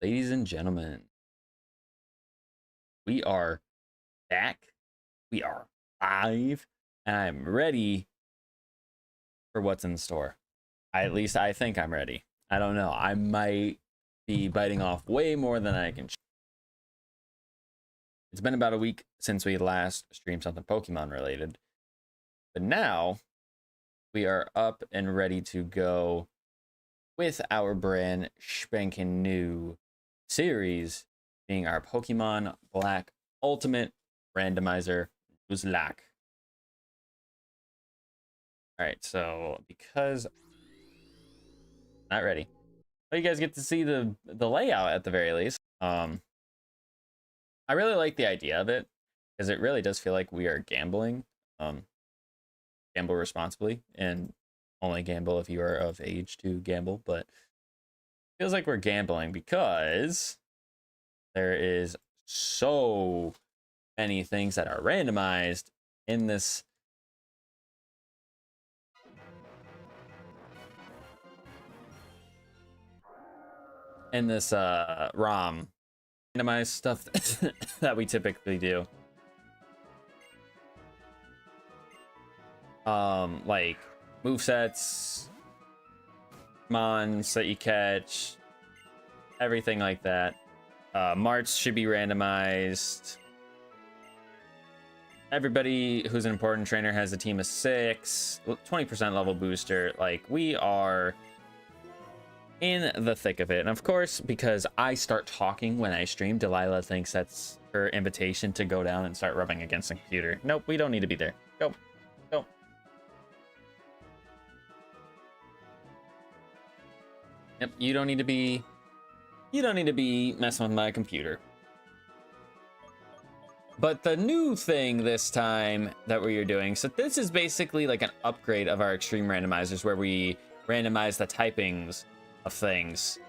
Ladies and gentlemen, we are back. We are live, and I'm ready for what's in store. At least I think I'm ready. I don't know. I might be biting off way more than I can chew. It's been about a week since we last streamed something Pokemon related, but now we are up and ready to go with our brand spanking new series, being our Pokemon Black Ultimate Randomizer Nuzlocke. All right, so because not ready, but you guys get to see the layout at the very least. I really like the idea of it because it really does feel like we are gambling. Gamble responsibly and only gamble if you are of age to gamble, but it feels like we're gambling because there is so many things that are randomized in this ROM. Randomized stuff that we typically do. Like movesets, mons that you catch, everything like that. Marts should be randomized. Everybody who's an important trainer has a team of 6, 20% level booster. Like, we are in the thick of it. And of course, because I start talking when I stream, Delilah thinks that's her invitation to go down and start rubbing against the computer. Nope, we don't need to be there. Go. Go. Yep, you don't need to be messing with my computer. But the new thing this time that we are doing, so this is basically like an upgrade of our extreme randomizers where we randomize the typings of things.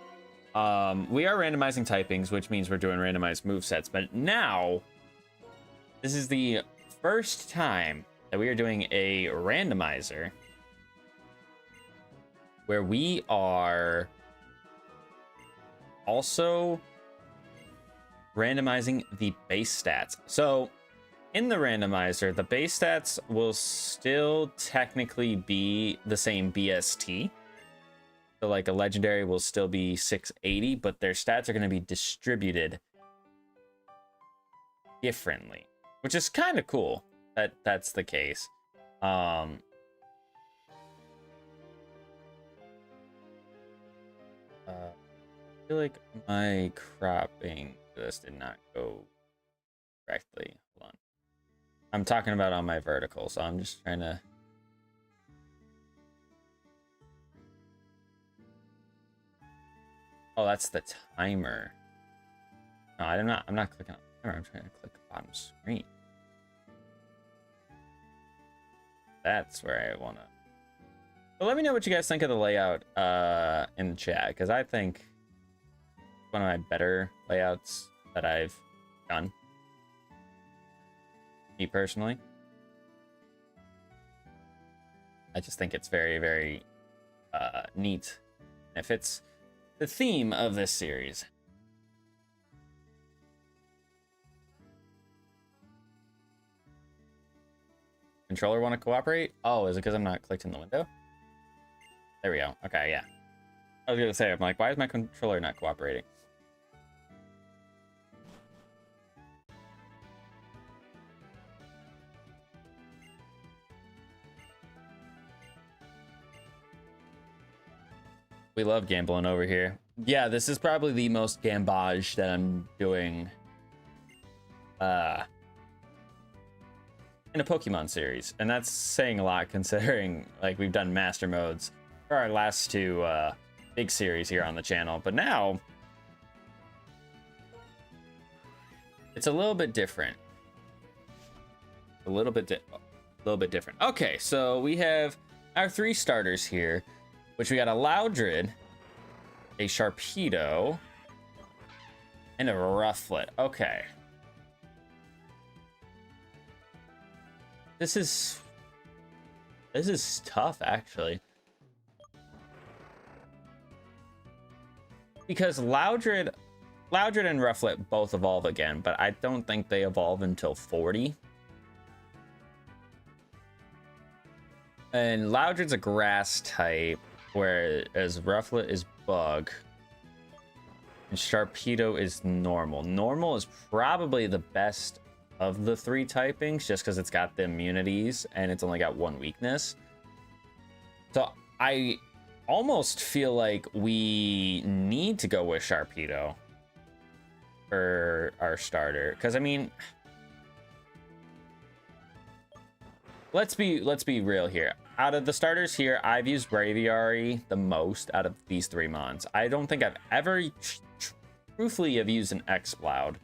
We are randomizing typings, which means we're doing randomized movesets. But now, this is the first time that we are doing a randomizer where we are also randomizing the base stats. So in the randomizer, the base stats will still technically be the same BST. So like a legendary will still be 680, but their stats are going to be distributed differently, which is kind of cool that that's the case. I feel like my cropping just did not go correctly. Hold on. I'm talking about on my vertical, so I'm just trying to. Oh, that's the timer. No, I'm not clicking on the timer. I'm trying to click the bottom screen. That's where I want to. But let me know what you guys think of the layout in the chat, because I think one of my better layouts that I've done, me personally. I just think it's very, very neat. It fits the theme of this series. Controller want to cooperate? Oh, is it because I'm not clicked in the window? There we go. Okay, yeah. I was gonna say, I'm like, why is my controller not cooperating? We love gambling over here. Yeah, this is probably the most gambage that I'm doing in a Pokemon series. And that's saying a lot considering like we've done master modes for our last 2 big series here on the channel. But now it's a little bit different. A little bit different. Okay, so we have our 3 starters here, which we got a Loudred, a Sharpedo, and a Rufflet. Okay. This is tough, actually. Because Loudred Loudred and Rufflet both evolve again, but I don't think they evolve until 40. And Loudred's a grass type, whereas Rufflet is bug. And Sharpedo is normal. Normal is probably the best of the 3 typings, just because it's got the immunities and it's only got 1 weakness. So I almost feel like we need to go with Sharpedo for our starter, because I mean, let's be real here. Out of the starters here, I've used Braviary the most out of these 3 mons. I don't think I've ever truthfully have used an Exploud,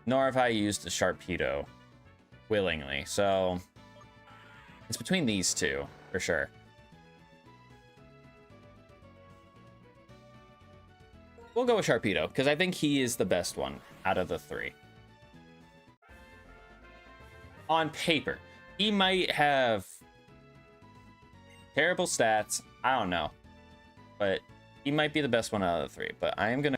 nor have I used a Sharpedo willingly. So it's between these 2 for sure. We'll go with Sharpedo because I think he is the best one out of the 3. On paper, he might have terrible stats. I don't know, but he might be the best one out of the 3. But I am gonna.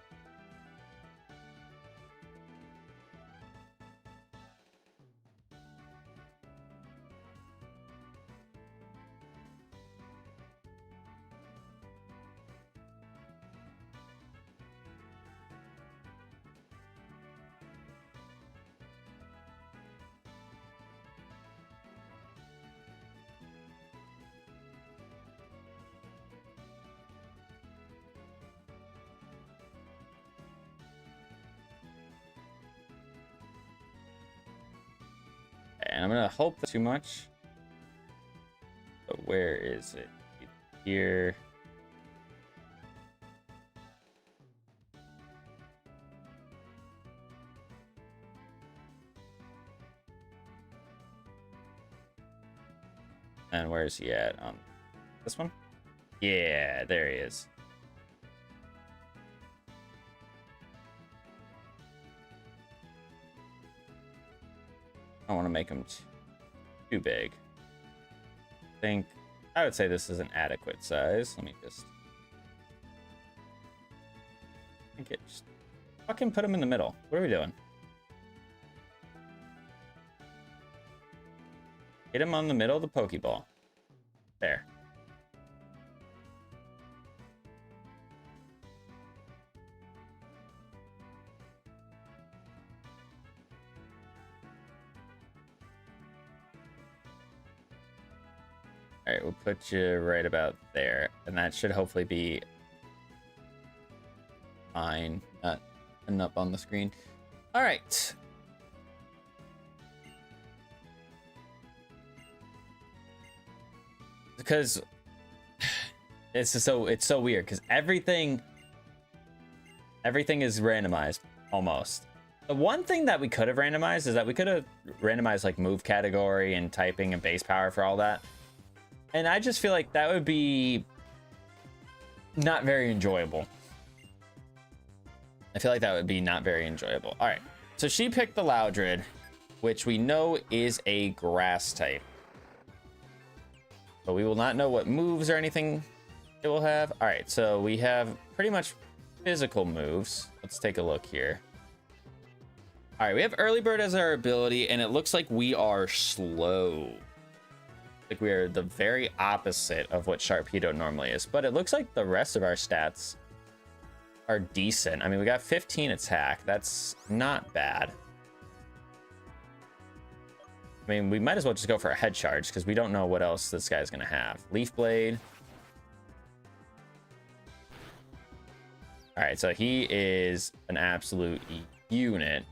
And I'm gonna hope too much. But where is it? Here. And where is he at? On this one? Yeah, there he is. I don't want to make him too big. I would say this is an adequate size. Let me just fucking put him in the middle. What are we doing? Hit him on the middle of the Pokeball. There. All right, we'll put you right about there, and that should hopefully be fine. Not up on the screen. All right. Because it's so weird because everything is randomized almost. The one thing that we could have randomized is that we could have randomized like move category and typing and base power for all that. And I just feel like that would be not very enjoyable. I feel like that would be not very enjoyable. All right, so she picked the Loudred, which we know is a grass type. But we will not know what moves or anything it will have. All right, so we have pretty much physical moves. Let's take a look here. All right, we have Early Bird as our ability, and it looks like we are slow. Like we are the very opposite of what Sharpedo normally is, but it looks like the rest of our stats are decent. I mean, we got 15 attack. That's not bad. I mean, we might as well just go for a head charge because we don't know what else this guy's gonna have. Leaf Blade. All right, so he is an absolute unit.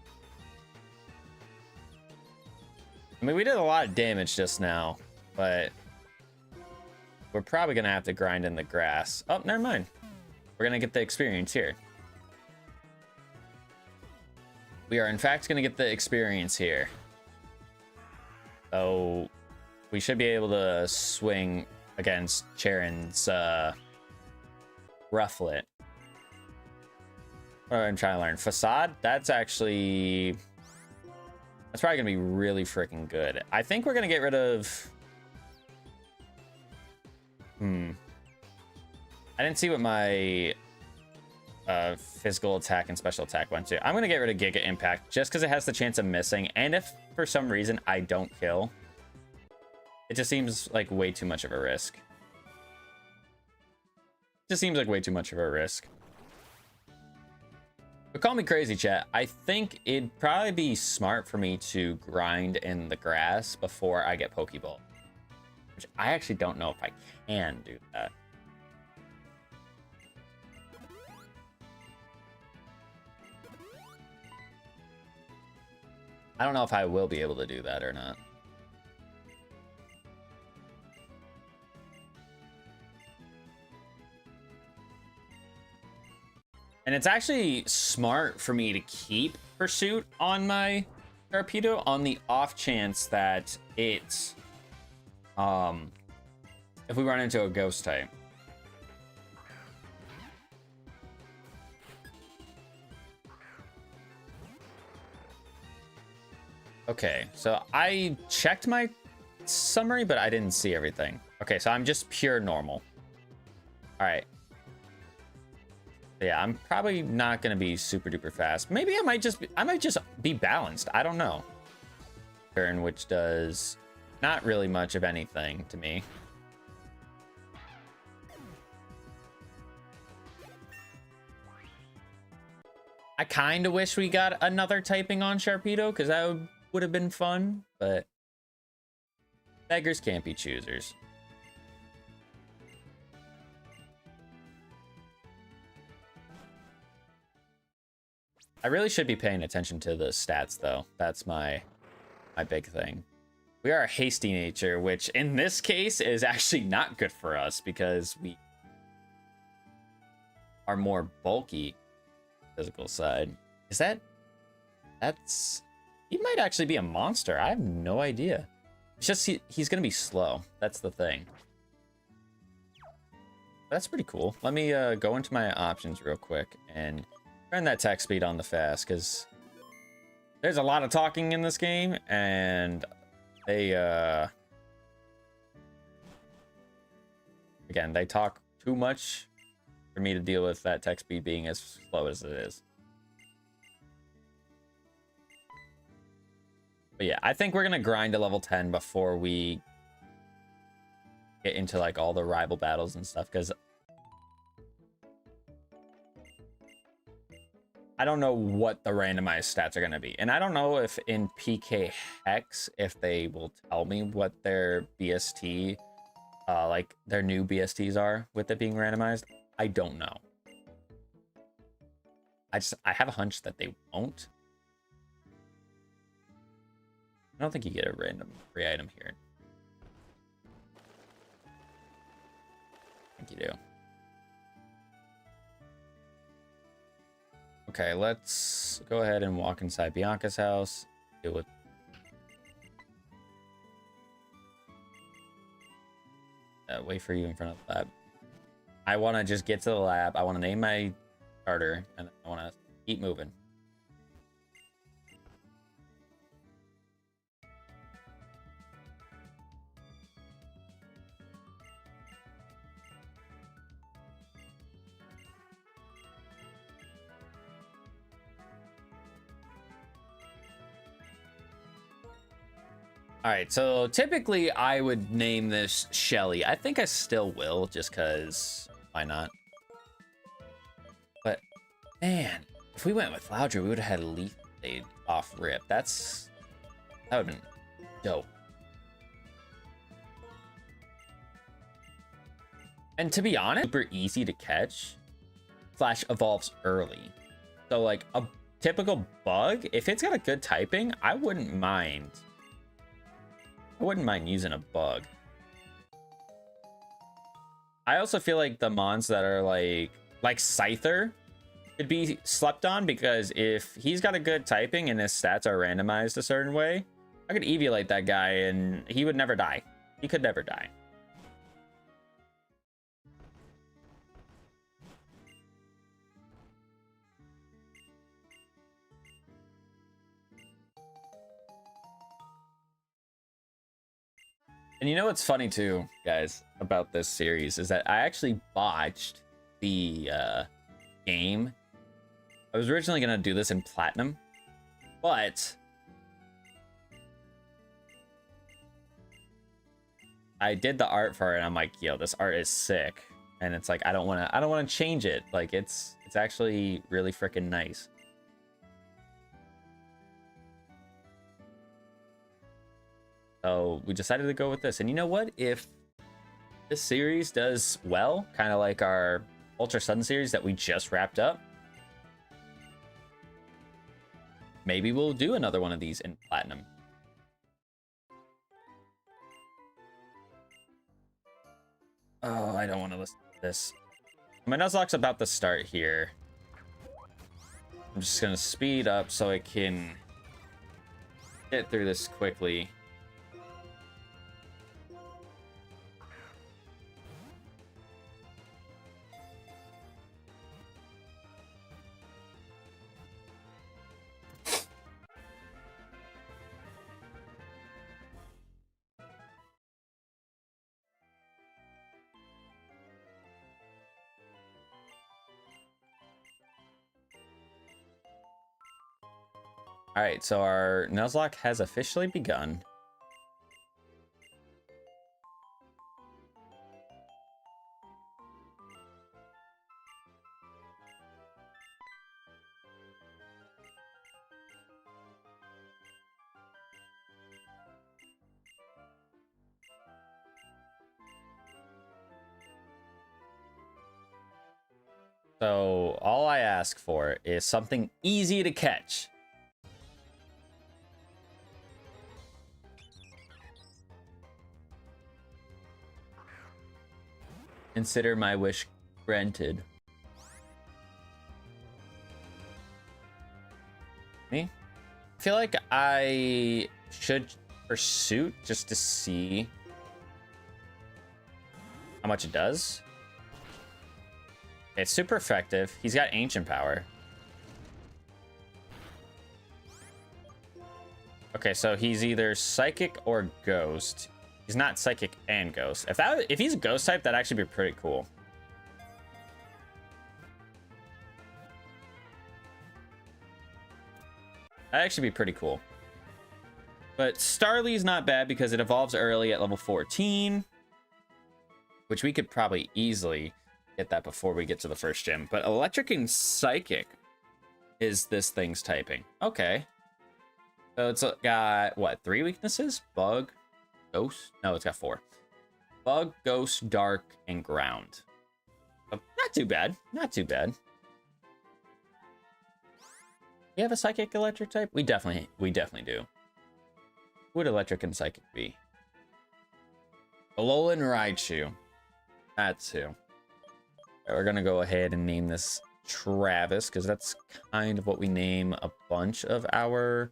I mean, we did a lot of damage just now, but we're probably gonna have to grind in the grass. Oh, never mind. We're gonna get the experience here. We are in fact gonna get the experience here. So we should be able to swing against Charon's Rufflet. What I'm trying to learn. Facade, that's probably gonna be really freaking good. I think we're gonna get rid of I didn't see what my physical attack and special attack went to. I'm gonna get rid of Giga Impact just because it has the chance of missing, and if for some reason I don't kill, it just seems like way too much of a risk. Just seems like way too much of a risk. But call me crazy, chat. I think it'd probably be smart for me to grind in the grass before I get Pokeball. Which I actually don't know if I can do that. I don't know if I will be able to do that or not. And it's actually smart for me to keep Pursuit on my Sharpedo on the off chance that it's, if we run into a ghost type. Okay, so I checked my summary, but I didn't see everything. Okay, so I'm just pure normal. All right. Yeah, I'm probably not gonna be super duper fast. Maybe I might just be balanced. I don't know. Turn, which does not really much of anything to me. I kind of wish we got another typing on Sharpedo because that would have been fun, but beggars can't be choosers. I really should be paying attention to the stats, though. That's my big thing. We are a hasty nature, which in this case is actually not good for us because we are more bulky physical side. Is that's he might actually be a monster. I have no idea. It's just he's gonna be slow. That's the thing. That's pretty cool. Let me go into my options real quick and turn that attack speed on the fast, because there's a lot of talking in this game, and they again, they talk too much for me to deal with that attack speed being as slow as it is. But yeah, I think we're gonna grind to level 10 before we get into like all the rival battles and stuff, because I don't know what the randomized stats are going to be. And I don't know if in PK Hex, if they will tell me what their BST, like their new BSTs are with it being randomized. I don't know. I have a hunch that they won't. I don't think you get a random free item here. I think you do. Okay, let's go ahead and walk inside Bianca's house. Deal with. Wait for you in front of the lab. I want to just get to the lab. I want to name my starter, and I want to keep moving. All right, so typically I would name this Shelly. I think I still will, just because why not? But man, if we went with Loudra, we would have had Leaf Blade off rip. That would have been dope. And to be honest, super easy to catch. Flash evolves early. So like a typical bug, if it's got a good typing, I wouldn't mind using a bug. I also feel like the mons that are like Scyther could be slept on, because if he's got a good typing and his stats are randomized a certain way, I could evaluate that guy and he would never die. He could never die. And you know what's funny too, guys, about this series is that I actually botched the game I was originally gonna do this in platinum, but I did the art for it and I'm like, yo, this art is sick. And it's like I don't wanna change it. Like it's actually really freaking nice. So we decided to go with this. And you know what? If this series does well, kind of like our Ultra Sun series that we just wrapped up, maybe we'll do another one of these in platinum. Oh, I don't want to listen to this. My Nuzlocke's about to start here. I'm just gonna speed up so I can get through this quickly. All right, so our Nuzlocke has officially begun. So all I ask for is something easy to catch. Consider my wish granted. Me? I feel like I should Pursuit just to see how much it does. It's super effective. He's got ancient power. Okay, so he's either psychic or ghost. He's not psychic and ghost. If he's a ghost type, that'd actually be pretty cool. That'd actually be pretty cool. But Starly's not bad because it evolves early at level 14, which we could probably easily get that before we get to the first gym. But electric and psychic is this thing's typing. Okay. So it's got, what, 3 weaknesses? Bug, ghost? No, it's got 4. Bug, ghost, dark, and ground. So not too bad. Not too bad. We have a psychic electric type? We definitely do. Who would electric and psychic be? Alolan Raichu. That's who. We're gonna go ahead and name this Travis, because that's kind of what we name a bunch of our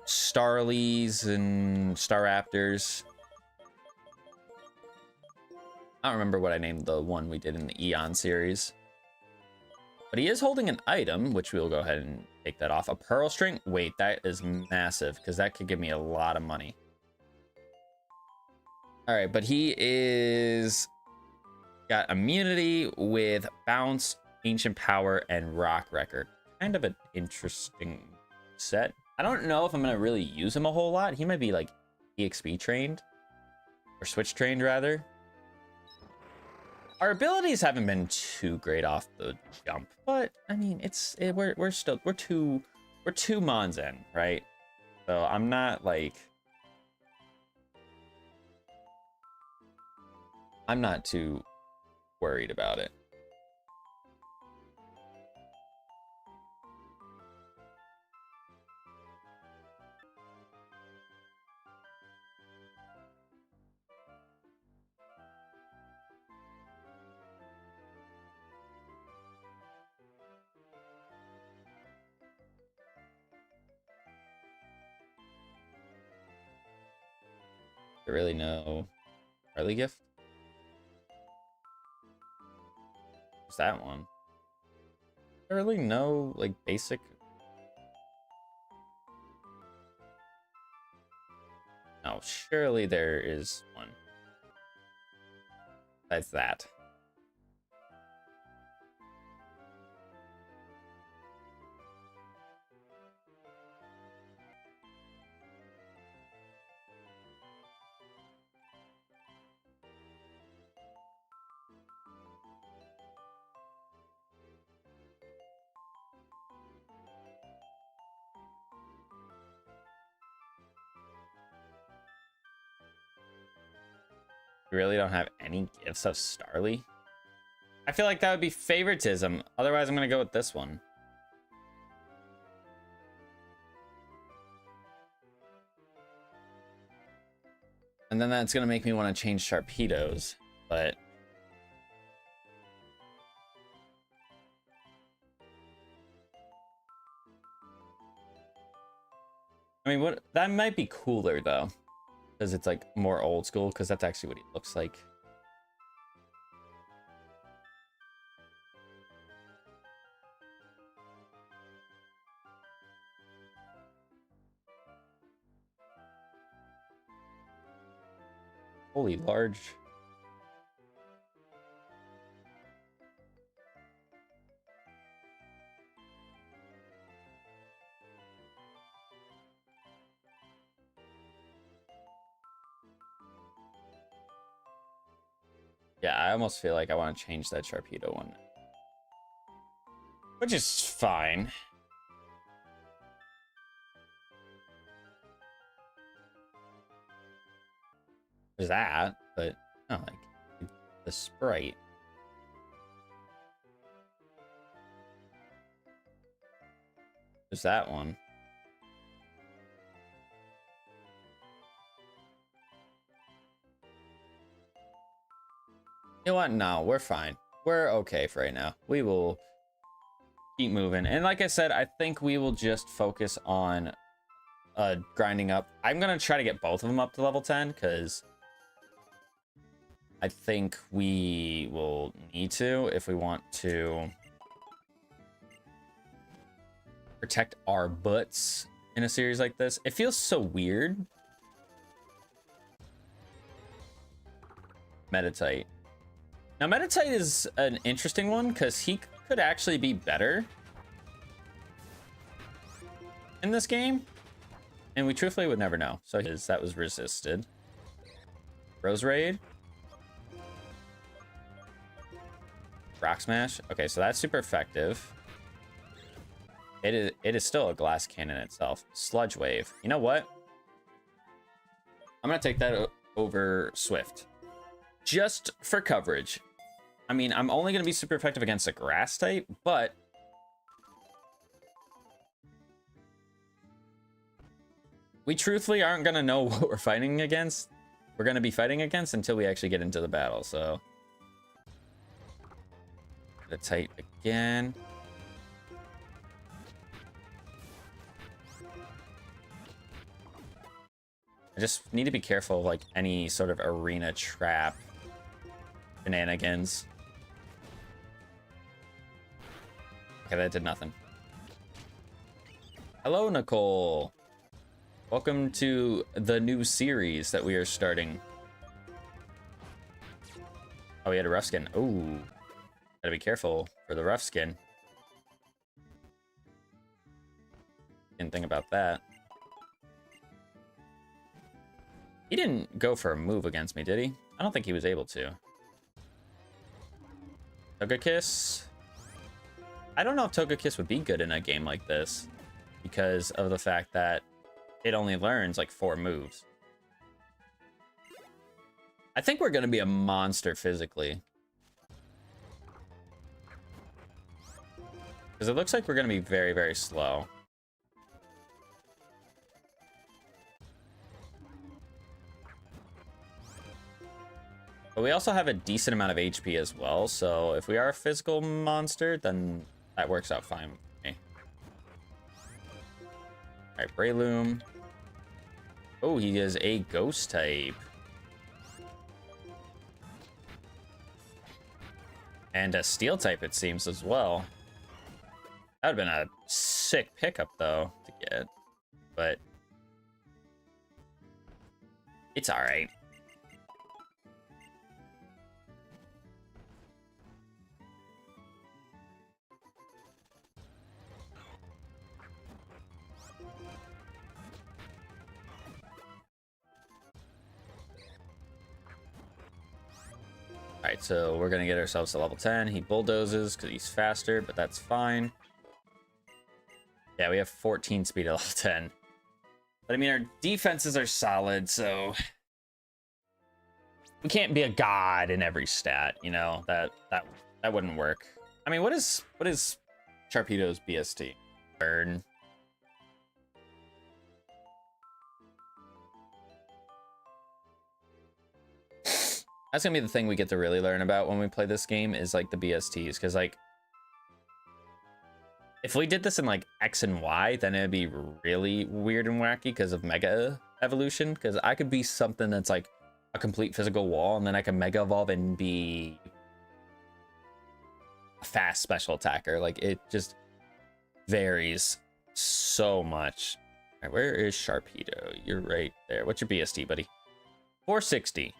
Starlies and Staraptors. I don't remember what I named the one we did in the Eon series. But he is holding an item, which we'll go ahead and take that off. A Pearl String. Wait, that is massive, because that could give me a lot of money. All right, but he is got immunity with bounce, ancient power, and rock record. Kind of an interesting set. I don't know if I'm gonna really use him a whole lot. He might be like EXP trained or switch trained rather. Our abilities haven't been too great off the jump, but I mean we're two mons in, right? So I'm not too worried about it. I really know early gift. What's that one? I really know like basic. No, surely there is one. Besides that. We really don't have any gifts of Starly. I feel like that would be favoritism. Otherwise, I'm going to go with this one. And then that's going to make me want to change Sharpedos, but... I mean, what that might be cooler, though. Because it's, like, more old school, because that's actually what he looks like. Holy large. Yeah, I almost feel like I want to change that Sharpedo one. Which is fine. There's that, but not like the sprite. There's that one. You know what? No, we're fine. We're okay for right now. We will keep moving. And like I said, I think we will just focus on grinding up. I'm going to try to get both of them up to level 10 because I think we will need to if we want to protect our butts in a series like this. It feels so weird. Meditite. Now, Meditite is an interesting one because he could actually be better in this game. And we truthfully would never know. So that was resisted. Rose Raid. Rock Smash. Okay, so that's super effective. It is still a glass cannon itself. Sludge Wave. You know what? I'm going to take that over Swift. Just for coverage. I mean, I'm only going to be super effective against a grass type, but we truthfully aren't going to know what we're fighting against. We're going to be fighting against until we actually get into the battle, so. The tight again. I just need to be careful of like any sort of arena trap shenanigans. Okay, that did nothing. Hello, Nicole. Welcome to the new series that we are starting. Oh, we had a rough skin. Oh, gotta be careful for the rough skin. Didn't think about that. He didn't go for a move against me, did he? I don't think he was able to. Togekiss. I don't know if Togekiss would be good in a game like this because of the fact that it only learns like 4 moves. I think we're going to be a monster physically. Because it looks like we're going to be very, very slow. But we also have a decent amount of HP as well, so if we are a physical monster, then that works out fine with me. Alright, Breloom. Oh, he is a ghost type. And a steel type, it seems, as well. That would have been a sick pickup, though, to get. But it's alright. Alright, so we're gonna get ourselves to level 10. He bulldozes because he's faster, but that's fine. Yeah, we have 14 speed at level 10. But I mean, our defenses are solid, so we can't be a god in every stat, you know, that wouldn't work. I mean, what is Sharpedo's BST? Burn. That's gonna be the thing we get to really learn about when we play this game is like the BSTs, because like if we did this in like X and Y, then it'd be really weird and wacky because of Mega Evolution, because I could be something that's like a complete physical wall, and then I can Mega Evolve and be a fast special attacker. Like it just varies so much. All right, where is Sharpedo? You're right there. What's your BST, buddy? 460.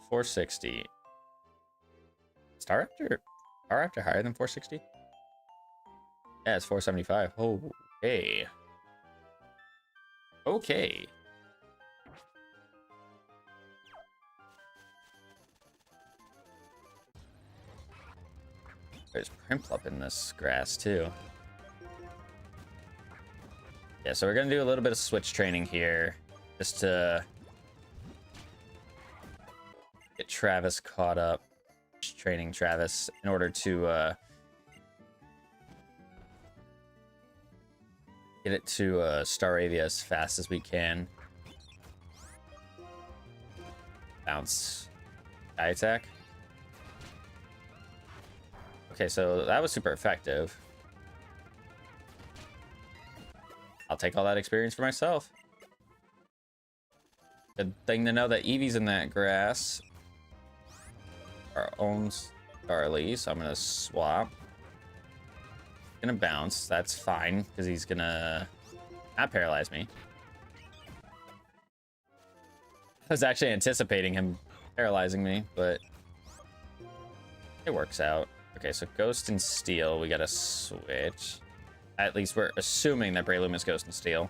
460. Star Raptor higher than 460? Yeah, it's 475. Oh, okay. Okay. There's Primplup in this grass too. Yeah, so we're gonna do a little bit of switch training here, just to get Travis caught up. Just training Travis in order to get it to Staravia as fast as we can. Bounce. Sky attack. Okay, so that was super effective. I'll take all that experience for myself. Good thing to know that Eevee's in that grass. Our own Starly, so I'm gonna swap. Gonna bounce, that's fine, because he's gonna not paralyze me. I was actually anticipating him paralyzing me, but it works out. Okay, so Ghost and Steel, we gotta switch. At least we're assuming that Breloom is Ghost and Steel.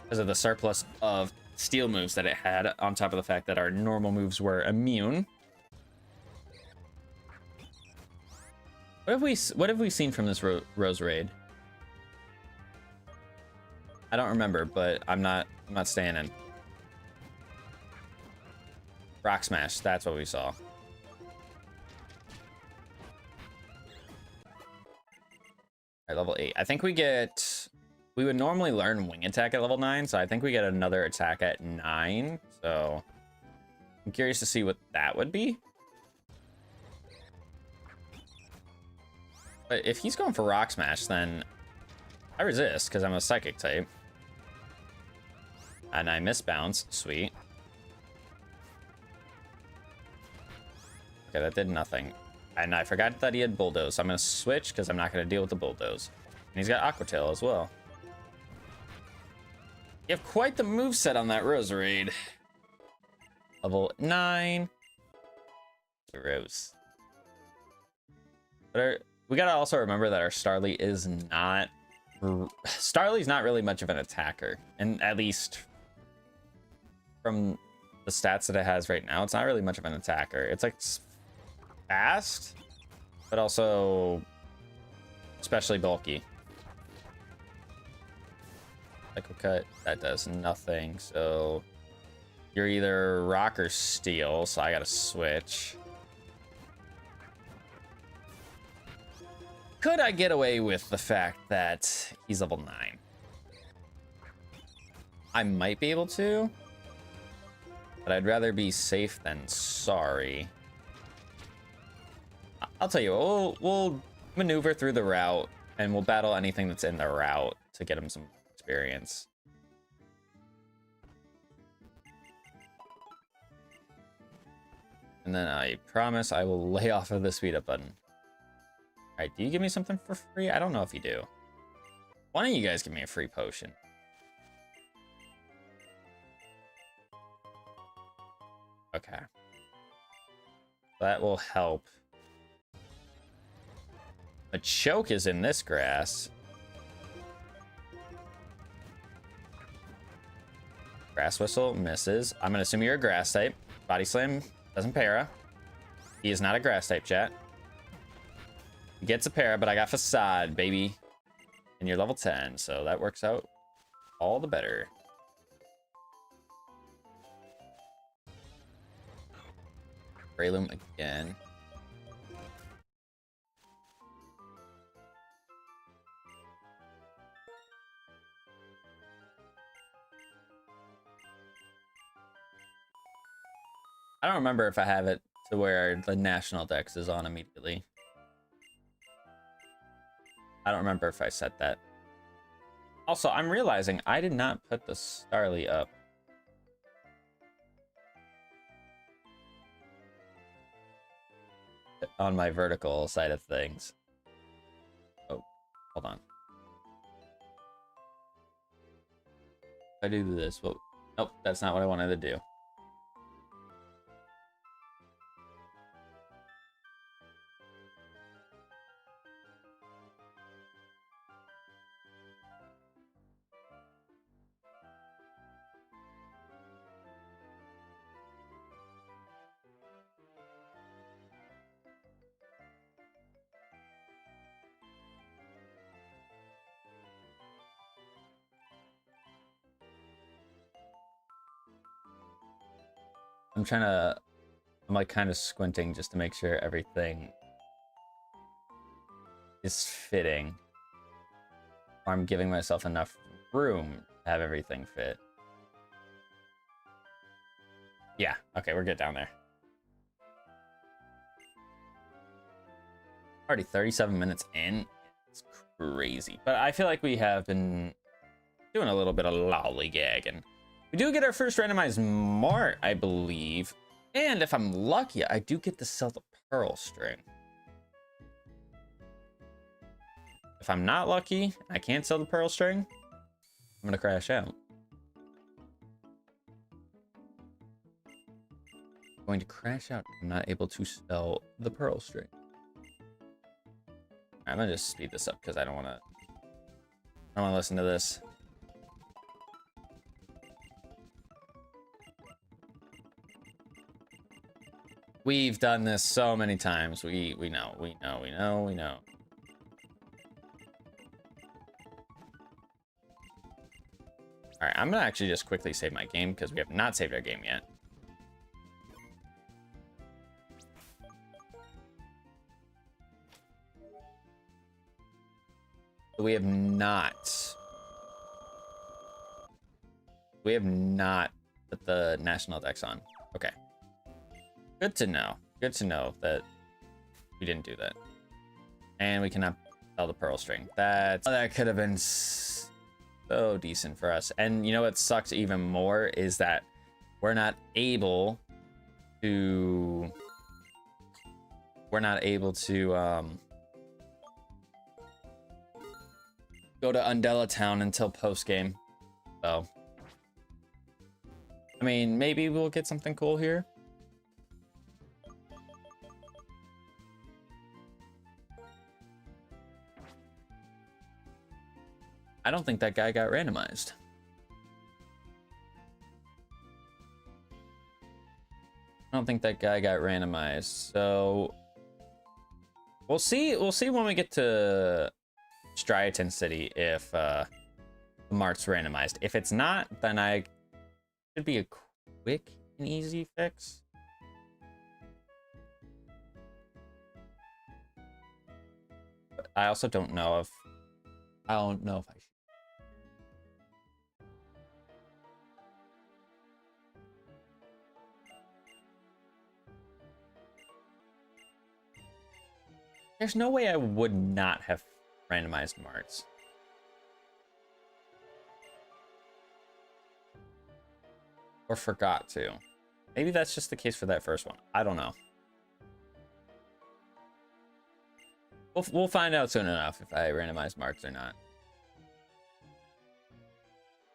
Because of the surplus of Steel moves that it had, on top of the fact that our normal moves were immune. What have we seen from this Rose Raid? I don't remember, but I'm not staying in. Rock Smash, that's what we saw. All right, level 8. I think we would normally learn Wing Attack at level 9, so I think we get another attack at 9. So I'm curious to see what that would be. But if he's going for Rock Smash, then I resist because I'm a Psychic type. And I miss Bounce. Sweet. Okay, that did nothing. And I forgot that he had Bulldoze, so I'm going to switch because I'm not going to deal with the Bulldoze. And he's got Aqua Tail as well. You have quite the moveset on that Roserade. Level 9. Gross. But we gotta also remember that our Starly is not... Starly's not really much of an attacker. And at least from the stats that it has right now, it's not really much of an attacker. It's like fast, but also especially bulky. Cycle Cut, that does nothing. So you're either Rock or Steel, so I gotta switch. Could I get away with the fact that he's level 9? I might be able to, but I'd rather be safe than sorry. I'll tell you, we'll maneuver through the route, and we'll battle anything that's in the route to get him some experience. And then I promise I will lay off of the speed up button. All right, do you give me something for free? I don't know if you do. Why don't you guys give me a free potion? Okay. That will help. A Choke is in this grass. Grass Whistle misses. I'm gonna assume you're a grass type. Body Slam doesn't para. He is not a grass type, chat. He gets a para, but I got Facade, baby. And you're level 10, so that works out all the better. Breloom again. I don't remember if I have it to where the national dex is on immediately. I don't remember if I set that. Also, I'm realizing I did not put the Starly up. On my vertical side of things. Oh, hold on. If I do this, well, nope, that's not what I wanted to do. I'm like kind of squinting just to make sure everything is fitting. Or I'm giving myself enough room to have everything fit. Yeah, okay, we're good down there. Already 37 minutes in. It's crazy. But I feel like we have been doing a little bit of lollygagging. We do get our first randomized mart, I believe. And if I'm lucky, I do get to sell the pearl string. If I'm not lucky, I can't sell the pearl string, I'm gonna crash out. I'm going to crash out. I'm not able to sell the pearl string. I'm gonna just speed this up because I don't want to listen to this. We've done this so many times. We know. All right, I'm gonna actually just quickly save my game because we have not saved our game yet. We have not put the national dex on. Okay. Good to know. Good to know that we didn't do that. And we cannot sell the pearl string. That could have been so decent for us. And you know what sucks even more is that we're not able to go to Undella Town until post game. So I mean, maybe we'll get something cool here. I don't think that guy got randomized. So we'll see when we get to Striaton City if the mart's randomized. If it's not, then it should be a quick and easy fix. But I also don't know if I should. There's no way I would not have randomized marts. Or forgot to. Maybe that's just the case for that first one. I don't know. We'll find out soon enough if I randomize marks or not.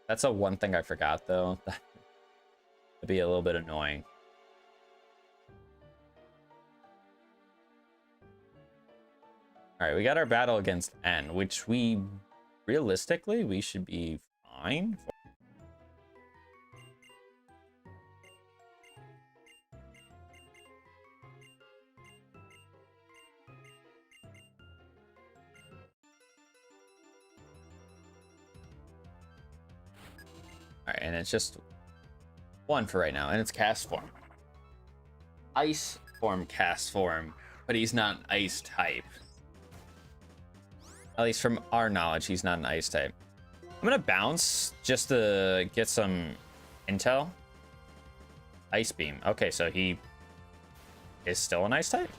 That's one thing I forgot, though. That'd be a little bit annoying. All right, we got our battle against N, which realistically, we should be fine for. All right, and it's just one for right now, and it's cast form. Ice form, cast form, but he's not an ice type. At least from our knowledge, he's not an ice type. I'm gonna bounce just to get some intel. Ice beam. Okay, so he is still an ice type?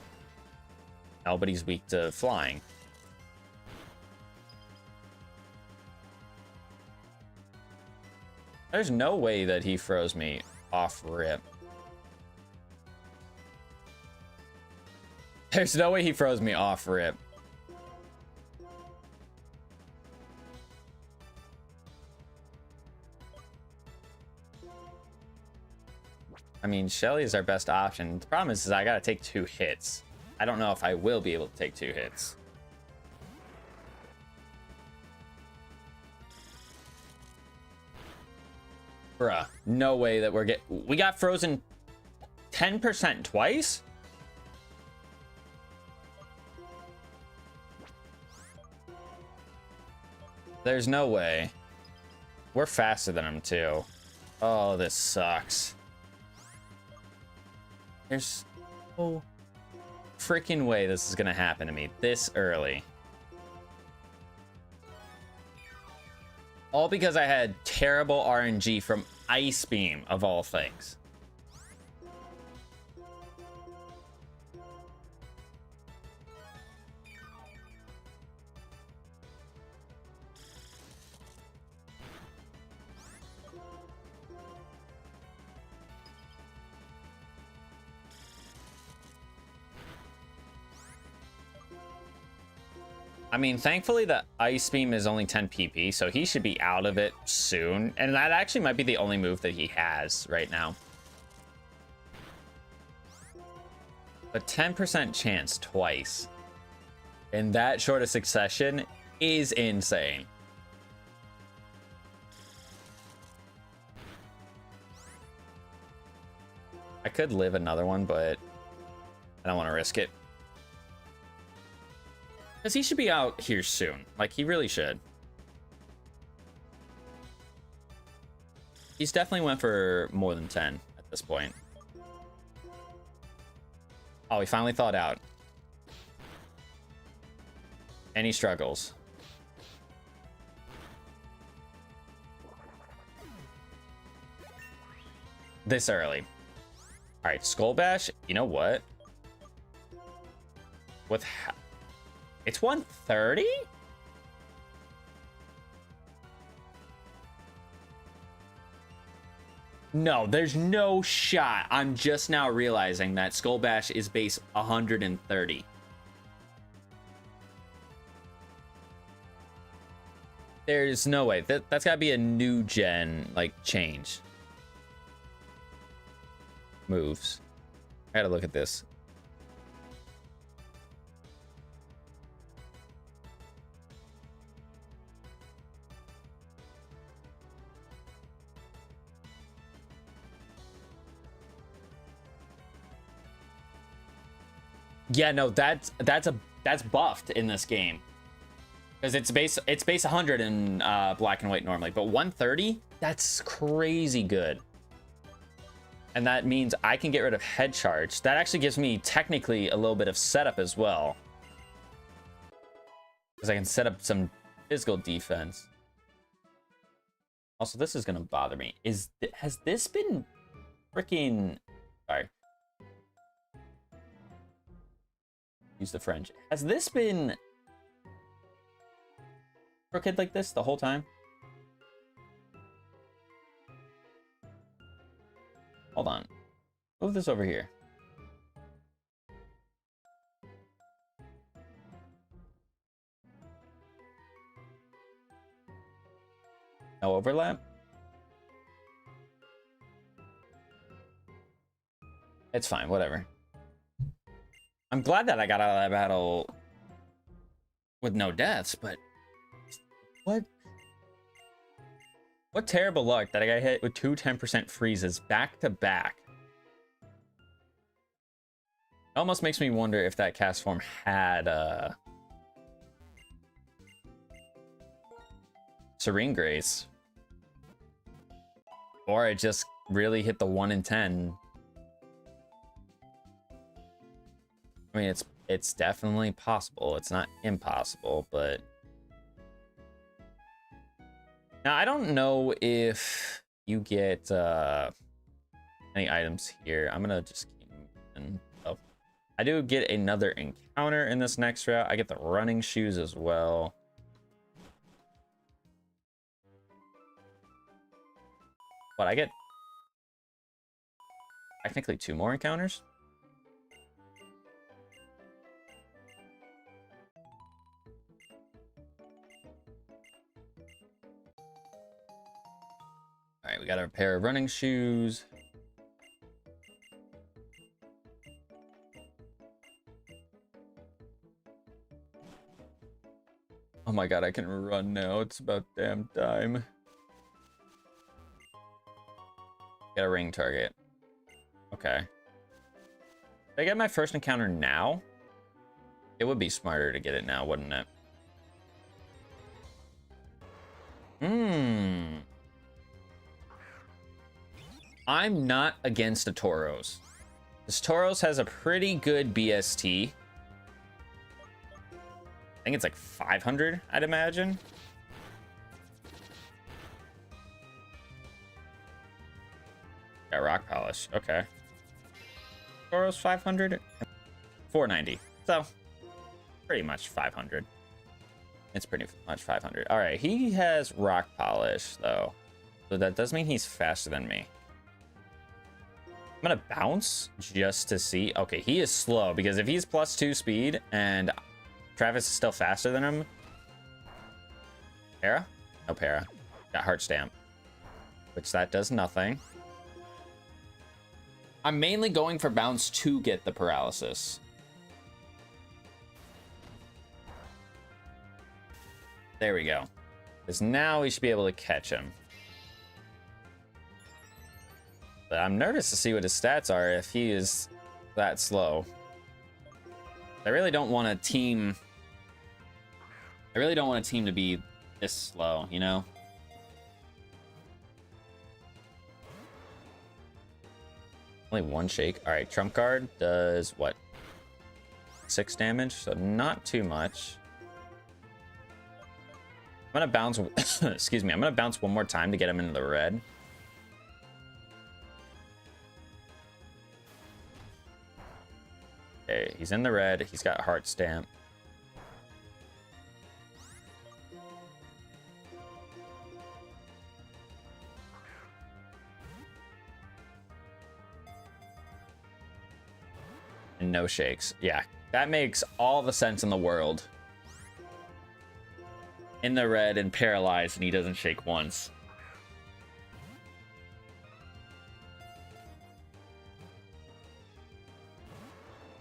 No, but he's weak to flying. There's no way that he froze me off rip. There's no way he froze me off rip. I mean, Shelly is our best option. The problem is I gotta take 2 hits. I don't know if I will be able to take 2 hits. Bruh, no way that we got frozen 10% twice? There's no way. We're faster than him too. Oh, this sucks. There's no freaking way this is gonna happen to me this early. All because I had terrible RNG from Ice Beam, of all things. I mean, thankfully the Ice Beam is only 10 PP, so he should be out of it soon. And that actually might be the only move that he has right now. But 10% chance twice in that short a succession is insane. I could live another one, but I don't want to risk it. Because he should be out here soon. Like, he really should. He's definitely went for more than 10 at this point. Oh, he finally thawed out. And he struggles. This early. All right, Skull Bash. You know what? With it's 130? No, there's no shot. I'm just now realizing that Skull Bash is base 130. There's no way. That's gotta be a new gen, like, change. Moves. I gotta look at this. Yeah, no, that's buffed in this game. Because it's base 100 in black and white normally, but 130, that's crazy good. And that means I can get rid of head charge. That actually gives me technically a little bit of setup as well. Because I can set up some physical defense. Also, this is gonna bother me. Has this been freaking... Sorry. Use the French. Has this been crooked like this the whole time? Hold on. Move this over here. No overlap? It's fine, whatever. I'm glad that I got out of that battle with no deaths, but what terrible luck that I got hit with 2 10% freezes back to back. It almost makes me wonder if that cast form had Serene Grace. Or it just really hit the 1 in 10. I mean, it's definitely possible. It's not impossible, but now I don't know if you get any items here. I'm gonna just keep moving. Oh, I do get another encounter in this next route. I get the running shoes as well. But I get technically 2 more encounters. All right, we got a pair of running shoes. Oh my god, I can run now. It's about damn time. Get a ring target. Okay. Did I get my first encounter now? It would be smarter to get it now, wouldn't it? I'm not against a Tauros. This Tauros has a pretty good BST. I think it's like 500, I'd imagine. Got rock polish. Okay. Tauros 500, 490. So pretty much 500. It's pretty much 500. All right, he has rock polish though, so that does mean he's faster than me. I'm gonna bounce just to see. Okay, he is slow because if he's +2 speed and Travis is still faster than him. Para? No para. Got heart stamp, which that does nothing. I'm mainly going for bounce to get the paralysis. There we go. Because now we should be able to catch him. But I'm nervous to see what his stats are if he is that slow. I really don't want a team. I really don't want a team to be this slow, you know? Only 1 shake. All right, trump card does what? 6 damage, so not too much. I'm gonna bounce. Excuse me. I'm gonna bounce 1 more time to get him into the red. Okay, he's in the red. He's got heart stamp. And no shakes. Yeah, that makes all the sense in the world. In the red and paralyzed, and he doesn't shake once.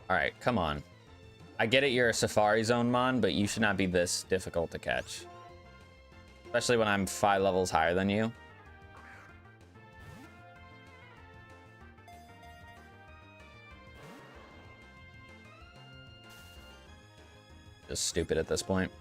All right, come on. I get it, you're a Safari Zone Mon, but you should not be this difficult to catch. Especially when I'm 5 levels higher than you. Just stupid at this point.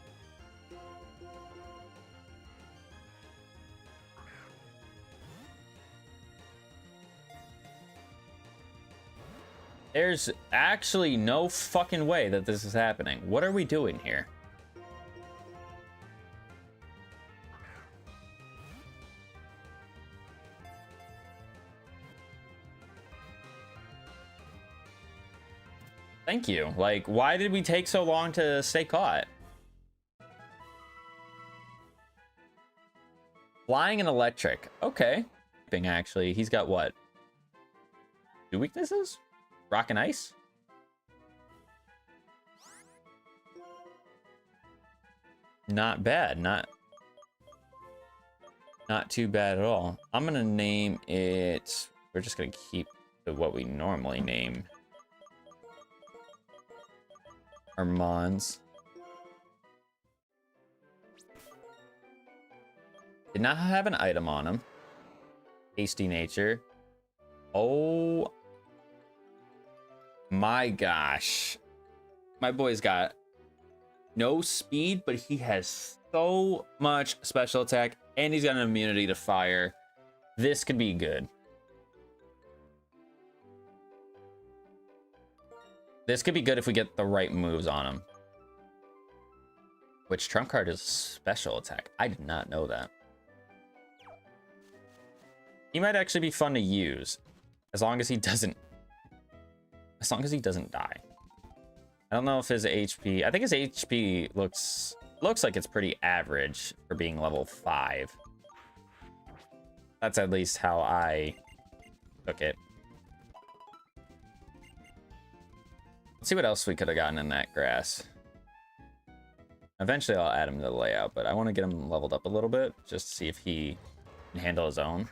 There's actually no fucking way that this is happening. What are we doing here? Thank you. Like, why did we take so long to stay caught? Flying and electric. Okay. Actually, he's got what? 2 weaknesses? Rock and ice? Not bad. Not too bad at all. I'm gonna name it. We're just gonna keep what we normally name our Mons. Did not have an item on him. Hasty nature. Oh my gosh. My boy's got no speed, but he has so much special attack, and he's got an immunity to fire. This could be good. This could be good if we get the right moves on him. Which trump card is special attack? I did not know that. He might actually be fun to use. As long as he doesn't die. I don't know if his HP... I think his HP looks like it's pretty average for being level 5. That's at least how I took it. Let's see what else we could have gotten in that grass. Eventually I'll add him to the layout, but I want to get him leveled up a little bit just to see if he can handle his own.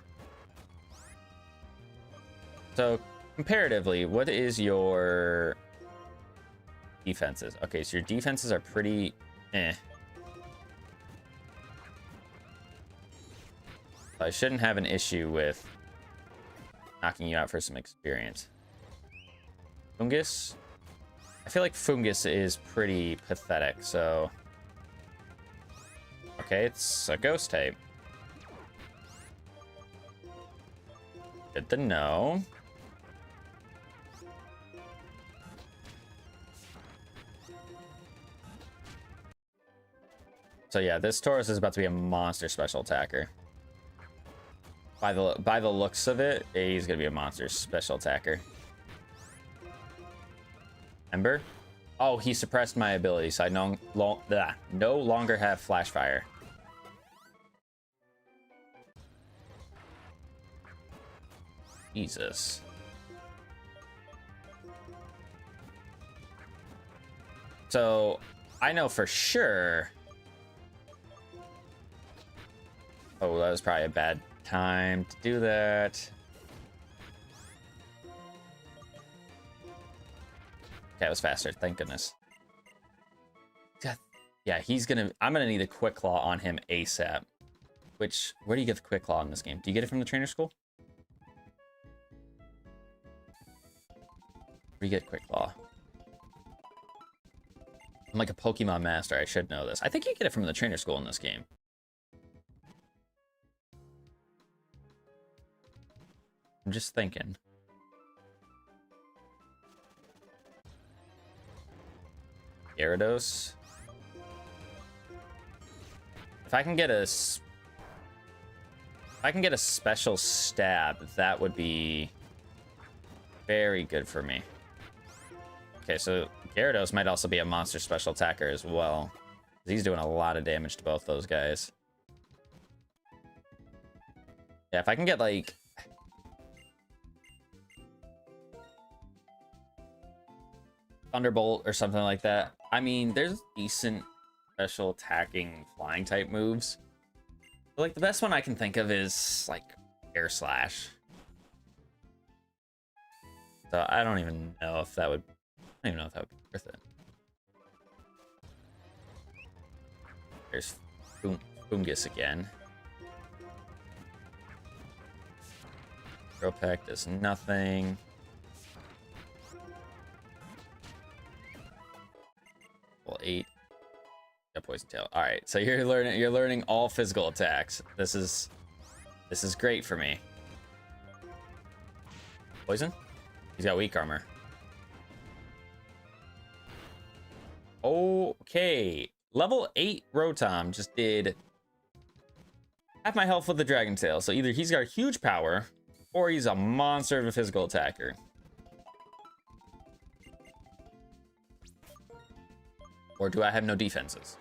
So comparatively, what is your defenses? Okay, so your defenses are pretty I shouldn't have an issue with knocking you out for some experience. Fungus? I feel like Fungus is pretty pathetic, so... Okay, it's a ghost type. Good to know. So yeah, this Tauros is about to be a monster special attacker. By the looks of it, he's gonna be a monster special attacker. Ember? Oh, he suppressed my ability, so I no longer have flash fire. Jesus. So I know for sure. Oh, that was probably a bad time to do that. Okay, it was faster. Thank goodness. Yeah, I'm gonna need a quick claw on him ASAP. Which, where do you get the quick claw in this game? Do you get it from the trainer school? Where do you get quick claw? I'm like a Pokemon master. I should know this. I think you get it from the trainer school in this game. I'm just thinking. Gyarados. If I can get a special stab, that would be very good for me. Okay, so Gyarados might also be a monster special attacker as well. He's doing a lot of damage to both those guys. Yeah, if I can get like Thunderbolt or something like that. I mean, there's decent special attacking flying type moves. But like the best one I can think of is like Air Slash. So I don't even know if that would be worth it. There's Fungus again. Throw Peck does nothing. Well, 8. Got Poison Tail. All right, so you're learning all physical attacks. This is great for me. Poison? He's got weak armor. Okay, level 8 Rotom just did half my health with the Dragon Tail. So either he's got huge power, or he's a monster of a physical attacker. Or do I have no defenses?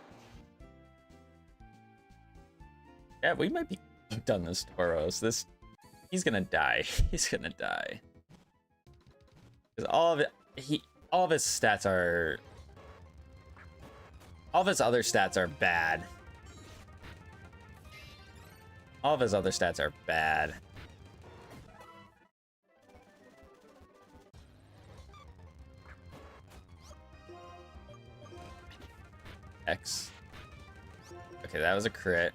Yeah, we might be done this Tauros. He's gonna die. He's gonna die. Because all of his stats are, all of his other stats are bad. All of his other stats are bad. X. Okay, that was a crit.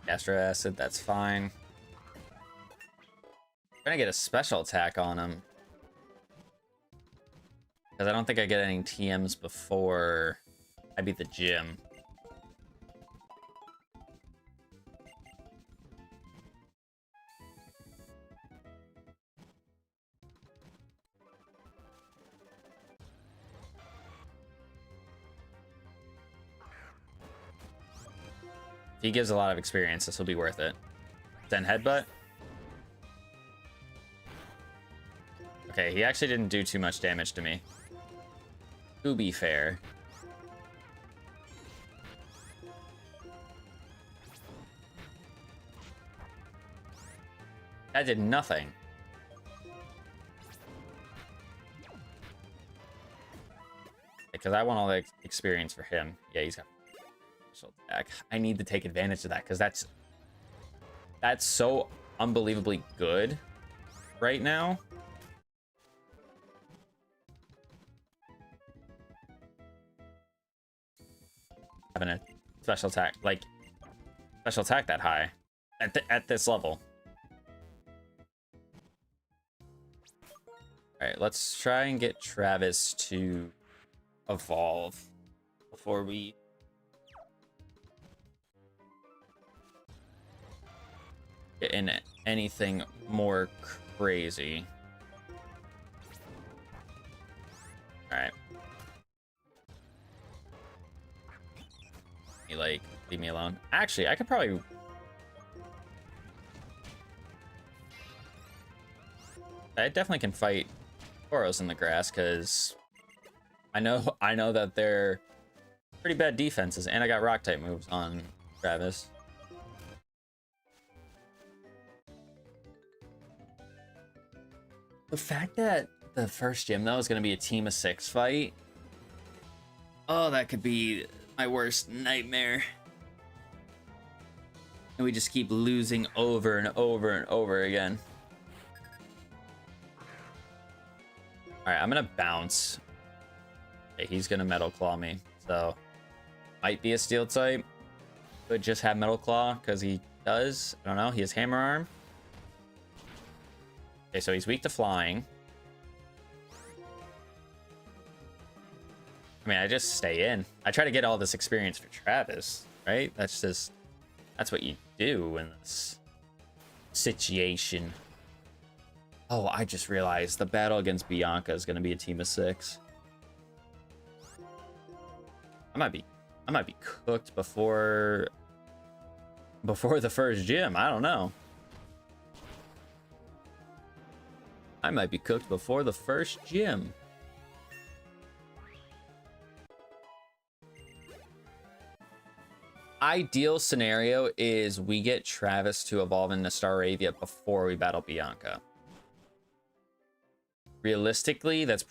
Astro Acid, that's fine. I'm gonna get a special attack on him. Because I don't think I get any TMs before I beat the gym. If he gives a lot of experience, this will be worth it. Then headbutt. Okay, he actually didn't do too much damage to me. To be fair. That did nothing. Because I want all the experience for him. Yeah, he's got special attack. I need to take advantage of that because that's so unbelievably good right now. Having a special attack, like special attack that high at this level. All right, let's try and get Travis to evolve before we get in anything more crazy. All right. Like, leave me alone. Actually, I could probably... I definitely can fight Tauros in the grass, because I know that they're pretty bad defenses, and I got rock-type moves on Travis. The fact that the first gym, though, is going to be a team of 6 fight... Oh, that could be my worst nightmare. And we just keep losing over and over and over again. Alright, I'm gonna bounce. Okay, he's gonna Metal Claw me. So, might be a Steel type. Could just have Metal Claw, because he does. I don't know, he has Hammer Arm. Okay, so he's weak to flying. I mean, I just stay in. I try to get all this experience for Travis, right? That's what you do in this situation. Oh, I just realized the battle against Bianca is going to be a team of 6. I might be cooked before the first gym. I don't know. I might be cooked before the first gym. Ideal scenario is we get Travis to evolve into Staravia before we battle Bianca. Realistically, that's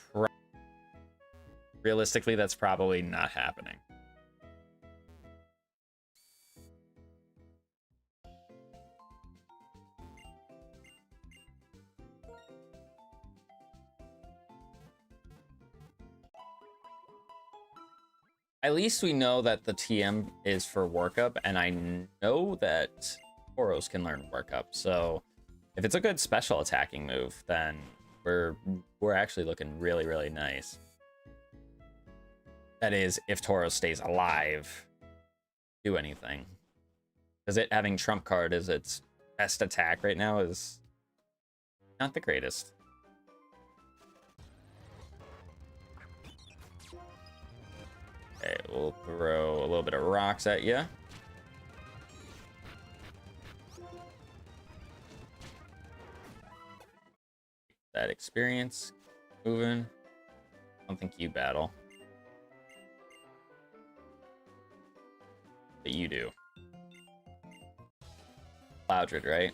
probably not happening. At least we know that the TM is for workup, and I know that Tauros can learn workup. So if it's a good special attacking move, then we're actually looking really, really nice. That is, if Tauros stays alive, do anything. Because it having trump card as its best attack right now is not the greatest. Okay, we'll throw a little bit of rocks at you. That experience moving. I don't think you battle. But you do. Cloudred, right?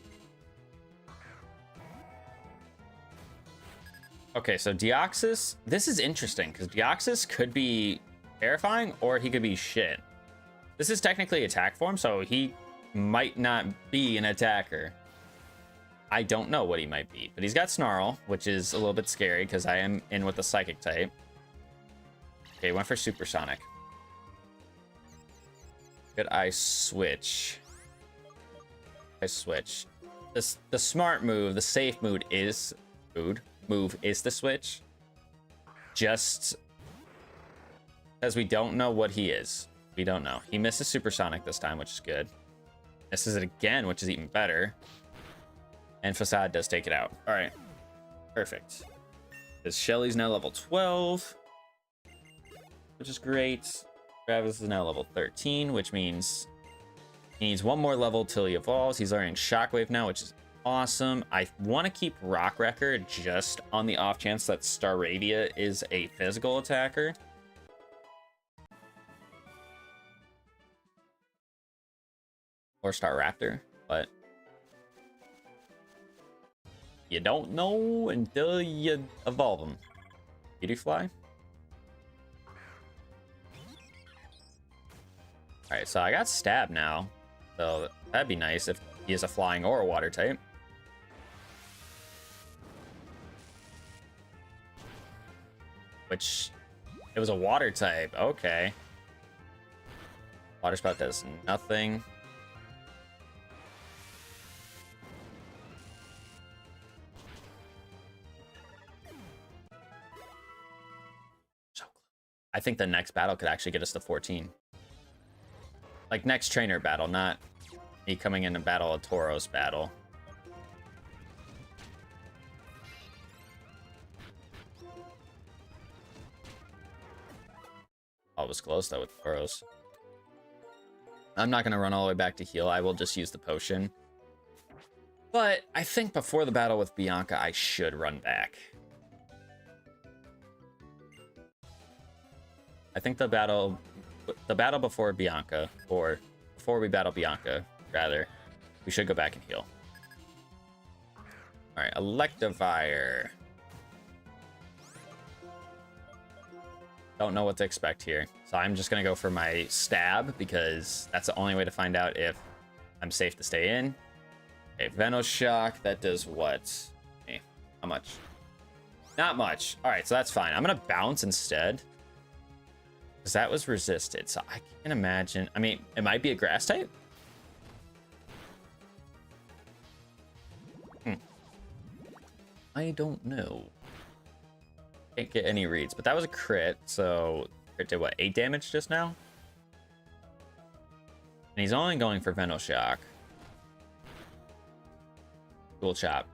Okay, so Deoxys, this is interesting because Deoxys could be terrifying or he could be shit. This is technically attack form, so he might not be an attacker. I don't know what he might be, but he's got Snarl, which is a little bit scary because I am in with the Psychic type. Okay, went for Supersonic. Could I switch? I switch. The smart move, the safe move is the switch. just because we don't know what he is. We don't know. He misses Supersonic this time, which is good. Misses it again, which is even better. And Facade does take it out. All right. Perfect. Because Shelly's now level 12, which is great. Travis is now level 13, which means he needs one more level till he evolves. He's learning Shockwave now, which is awesome. I want to keep Rock Wrecker just on the off chance that Staravia is a physical attacker. Or Staraptor, but you don't know until you evolve them. Beautyfly. Alright, so I got Stab now. So that'd be nice if he is a flying or a water type. Which, it was a water type. Okay. Water Spout does nothing. I think the next battle could actually get us to 14. Like, next trainer battle, not me coming in to battle a Tauros battle. Oh, it was close, though, with Tauros. I'm not going to run all the way back to heal. I will just use the potion. But I think before the battle with Bianca, I should run back. I think the battle before Bianca, or before we battle Bianca, rather, we should go back and heal. All right, Electivire. Don't know what to expect here, so I'm just gonna go for my Stab because that's the only way to find out if I'm safe to stay in. Okay, Venoshock, that does what? Hey, how much? Not much. All right, so that's fine. I'm gonna bounce instead. Because that was resisted, so I can imagine. I mean, it might be a grass type. I don't know. Can't get any reads, but that was a crit, so crit did what, 8 damage just now? And he's only going for Venoshock. Dual Chop.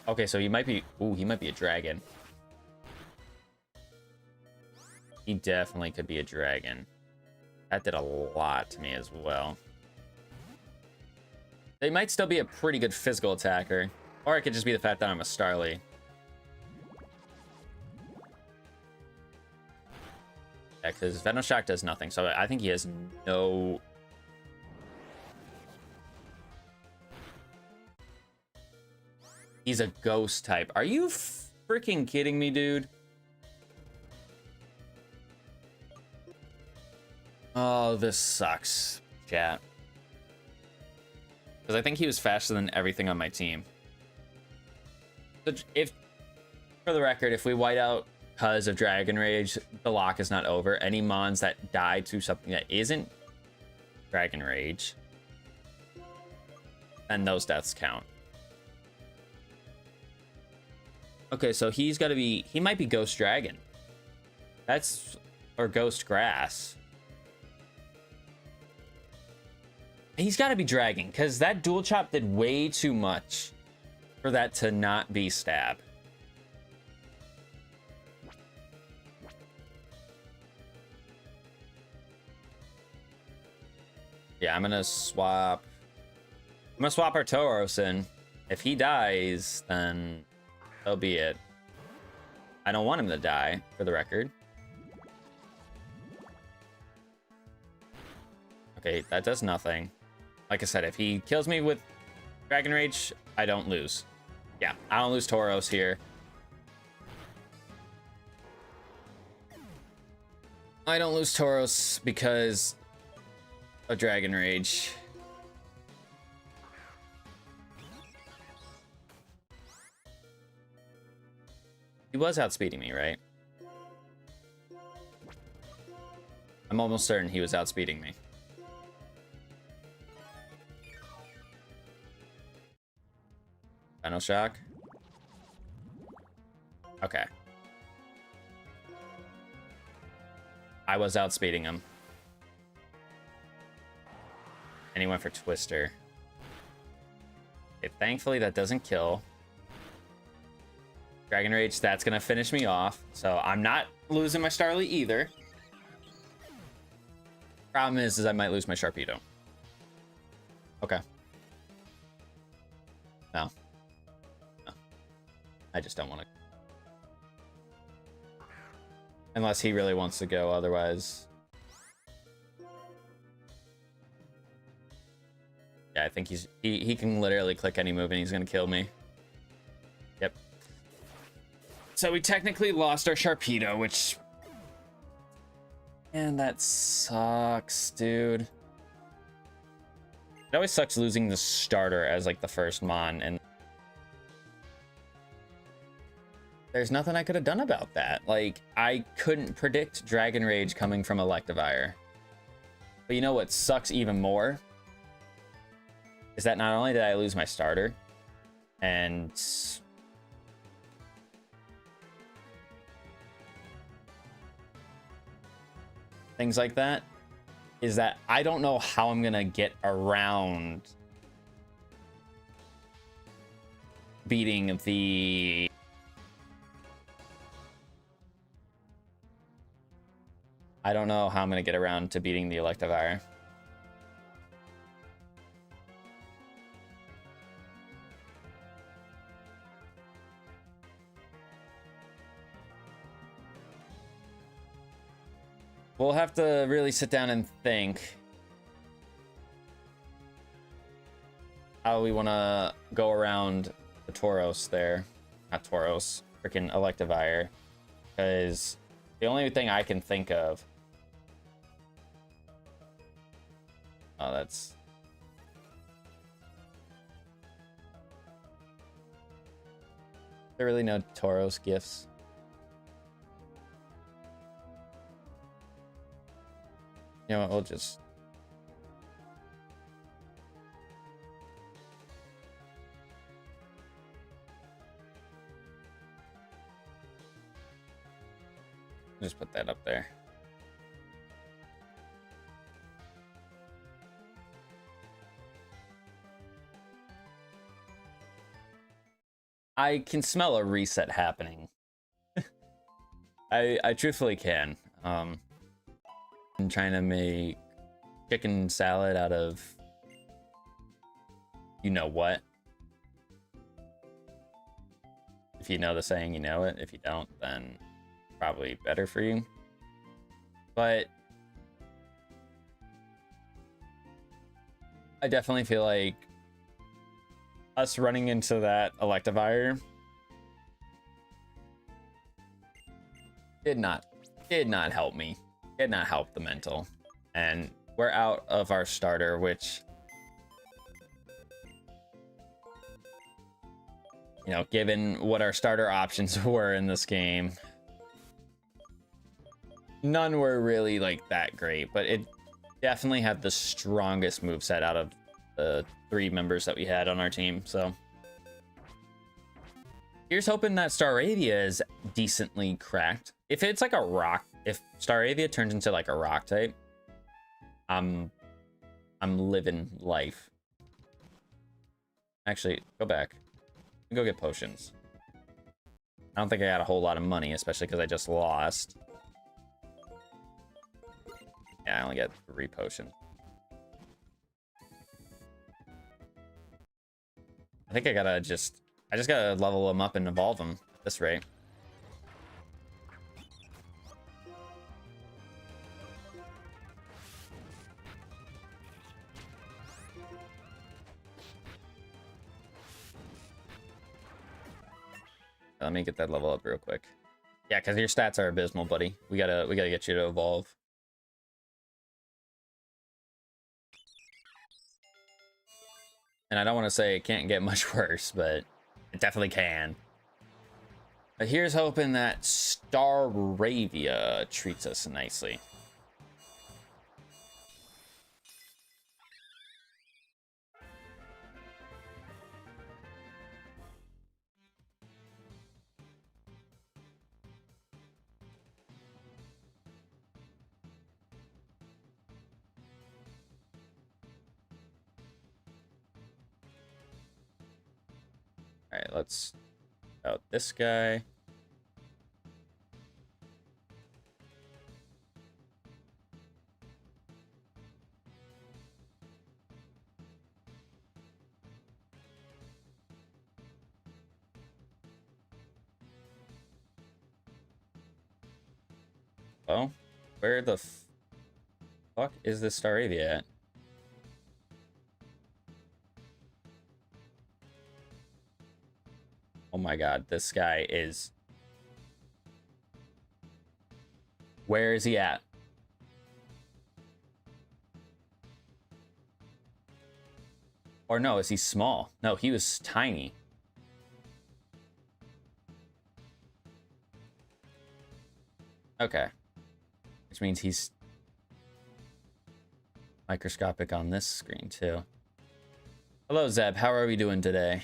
Okay, so he might be, ooh, he might be a dragon. He definitely could be a dragon. That did a lot to me as well. They might still be a pretty good physical attacker. Or it could just be the fact that I'm a Starly. Yeah, because Venoshock does nothing. So I think he has no... He's a ghost type. Are you freaking kidding me, dude? Oh, this sucks, chat. Because I think he was faster than everything on my team. But if, for the record, if we white out because of Dragon Rage, the lock is not over. Any mons that die to something that isn't Dragon Rage, then those deaths count. Okay, so he's got to be... He might be Ghost Dragon. That's... Or Ghost Grass. He's got to be Dragon, because that Dual Chop did way too much for that to not be Stab. Yeah, I'm going to swap... I'm going to swap our Tauros in. If he dies, then so be it. I don't want him to die, for the record. Okay, that does nothing. Like I said, if he kills me with Dragon Rage, I don't lose. Yeah, I don't lose Tauros here. I don't lose Tauros because of Dragon Rage. He was outspeeding me, right? I'm almost certain he was outspeeding me. Venoshock. Okay. I was outspeeding him. And he went for Twister. Okay, thankfully that doesn't kill. Dragon Rage, that's gonna finish me off. So I'm not losing my Starly either. Problem is I might lose my Sharpedo. Okay. No. No. I just don't want to. Unless he really wants to go, otherwise. Yeah, I think he can literally click any move and he's gonna kill me. Yep. So we technically lost our Sharpedo, which... Man, that sucks, dude. It always sucks losing the starter as like the first Mon, and there's nothing I could have done about that. Like, I couldn't predict Dragon Rage coming from Electivire. But you know what sucks even more? Is that not only did I lose my starter, and things like that, is that I don't know how I'm gonna get around beating the I don't know how I'm gonna get around to beating the Electivire. We'll have to really sit down and think how we want to go around the Tauros there. Not Tauros, freaking Electivire. Because the only thing I can think of... Oh, that's... There really no Tauros gifts. You know what, we'll just... Just put that up there. I can smell a reset happening. I truthfully can. I'm trying to make chicken salad out of you know what. If you know the saying, you know it. If you don't, then probably better for you. But I definitely feel like us running into that Electivire did not help me. Did not help the mental. And we're out of our starter, which, you know, given what our starter options were in this game, none were really like that great, but it definitely had the strongest moveset out of the 3 members that we had on our team. So here's hoping that Staravia is decently cracked. If it's like a rock, if Staravia turns into like a rock type, I'm living life. Actually, go back. Go get potions. I don't think I got a whole lot of money, especially because I just lost. Yeah, I only got 3 potions. I think I just gotta level them up and evolve them at this rate. Let me get that level up real quick. Yeah, because your stats are abysmal, buddy. We gotta get you to evolve. And I don't want to say it can't get much worse, but it definitely can. But here's hoping that Staravia treats us nicely. right, let's out this guy. Oh, where the fuck is this Staravia at? Oh my god, this guy is... Where is he at? Or no, is he small? No, he was tiny. Okay. Which means he's microscopic on this screen too. Hello, Zeb. How are we doing today?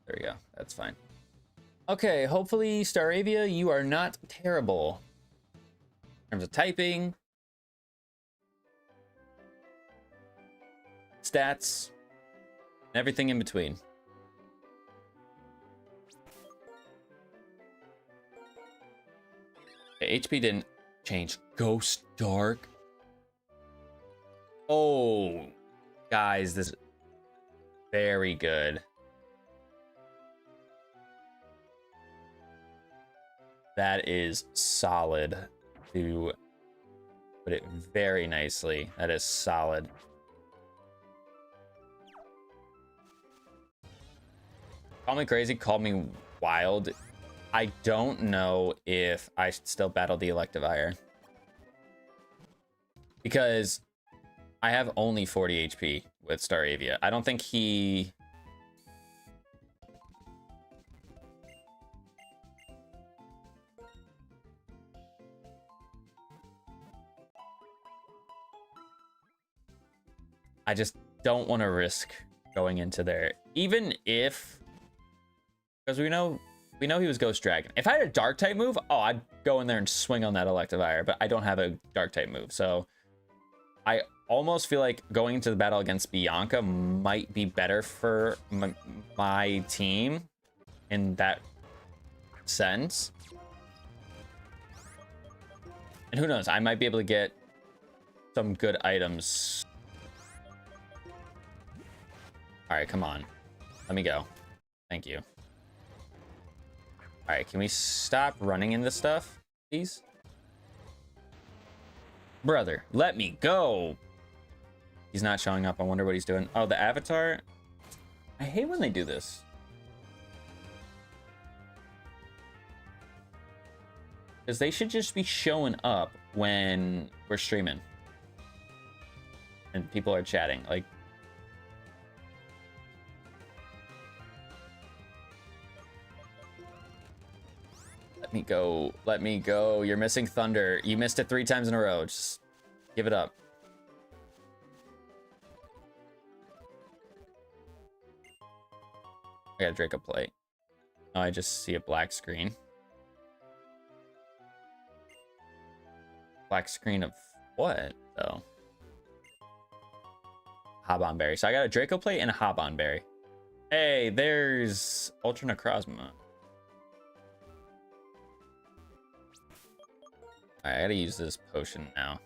There we go. That's fine. Okay, hopefully, Staravia, you are not terrible. In terms of typing, stats, and everything in between. Okay, HP didn't change. Ghost Dark. Oh, guys, this is very good. That is solid, to put it very nicely. That is solid. Call me crazy, call me wild. I don't know if I should still battle the Electivire, because I have only 40 HP with Staravia. I don't think he... I just don't want to risk going into there, even if, because we know he was Ghost Dragon. If I had a Dark type move, oh, I'd go in there and swing on that Electivire, but I don't have a Dark type move, so I almost feel like going into the battle against Bianca might be better for my team in that sense. And who knows, I might be able to get some good items. All right, come on. Let me go. Thank you. All right, can we stop running into stuff, please? Brother, let me go. He's not showing up. I wonder what he's doing. Oh, the avatar. I hate when they do this. Because they should just be showing up when we're streaming. And people are chatting. Like, let me go. Let me go. You're missing Thunder. You missed it 3 times in a row. Just give it up. I got a Draco plate. Oh, I just see a black screen. Black screen of what, though? Habon Berry. So I got a Draco plate and a Habon Berry. Hey, there's Ultra Necrozma. Alright, I gotta use this potion now.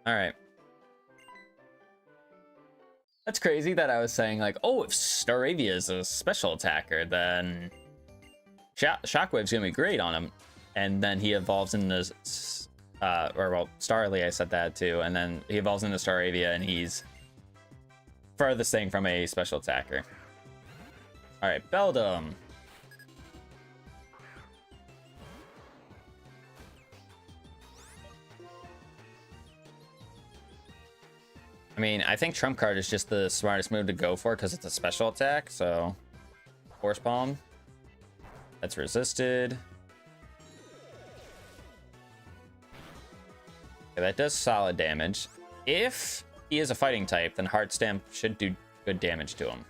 Alright. That's crazy that I was saying, like, oh, if Staravia is a special attacker, then Shockwave's gonna be great on him. And then he evolves into, well, Starly, I said that too. And then he evolves into Staravia, and he's furthest thing from a special attacker. Alright, Beldum. I mean, I think Trump Card is just the smartest move to go for because it's a special attack, so... Force Palm. That's resisted. Okay, that does solid damage. If he is a fighting type, then Heart Stamp should do good damage to him.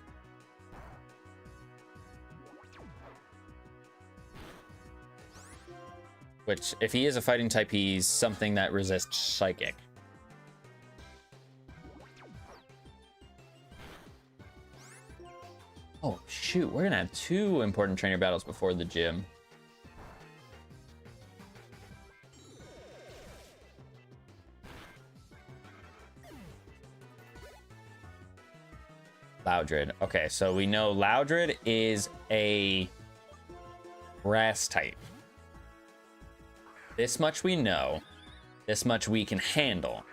Which, if he is a fighting type, he's something that resists Psychic. Oh, shoot. We're going to have 2 important trainer battles before the gym. Loudred. Okay, so we know Loudred is a grass type. This much we know. This much we can handle.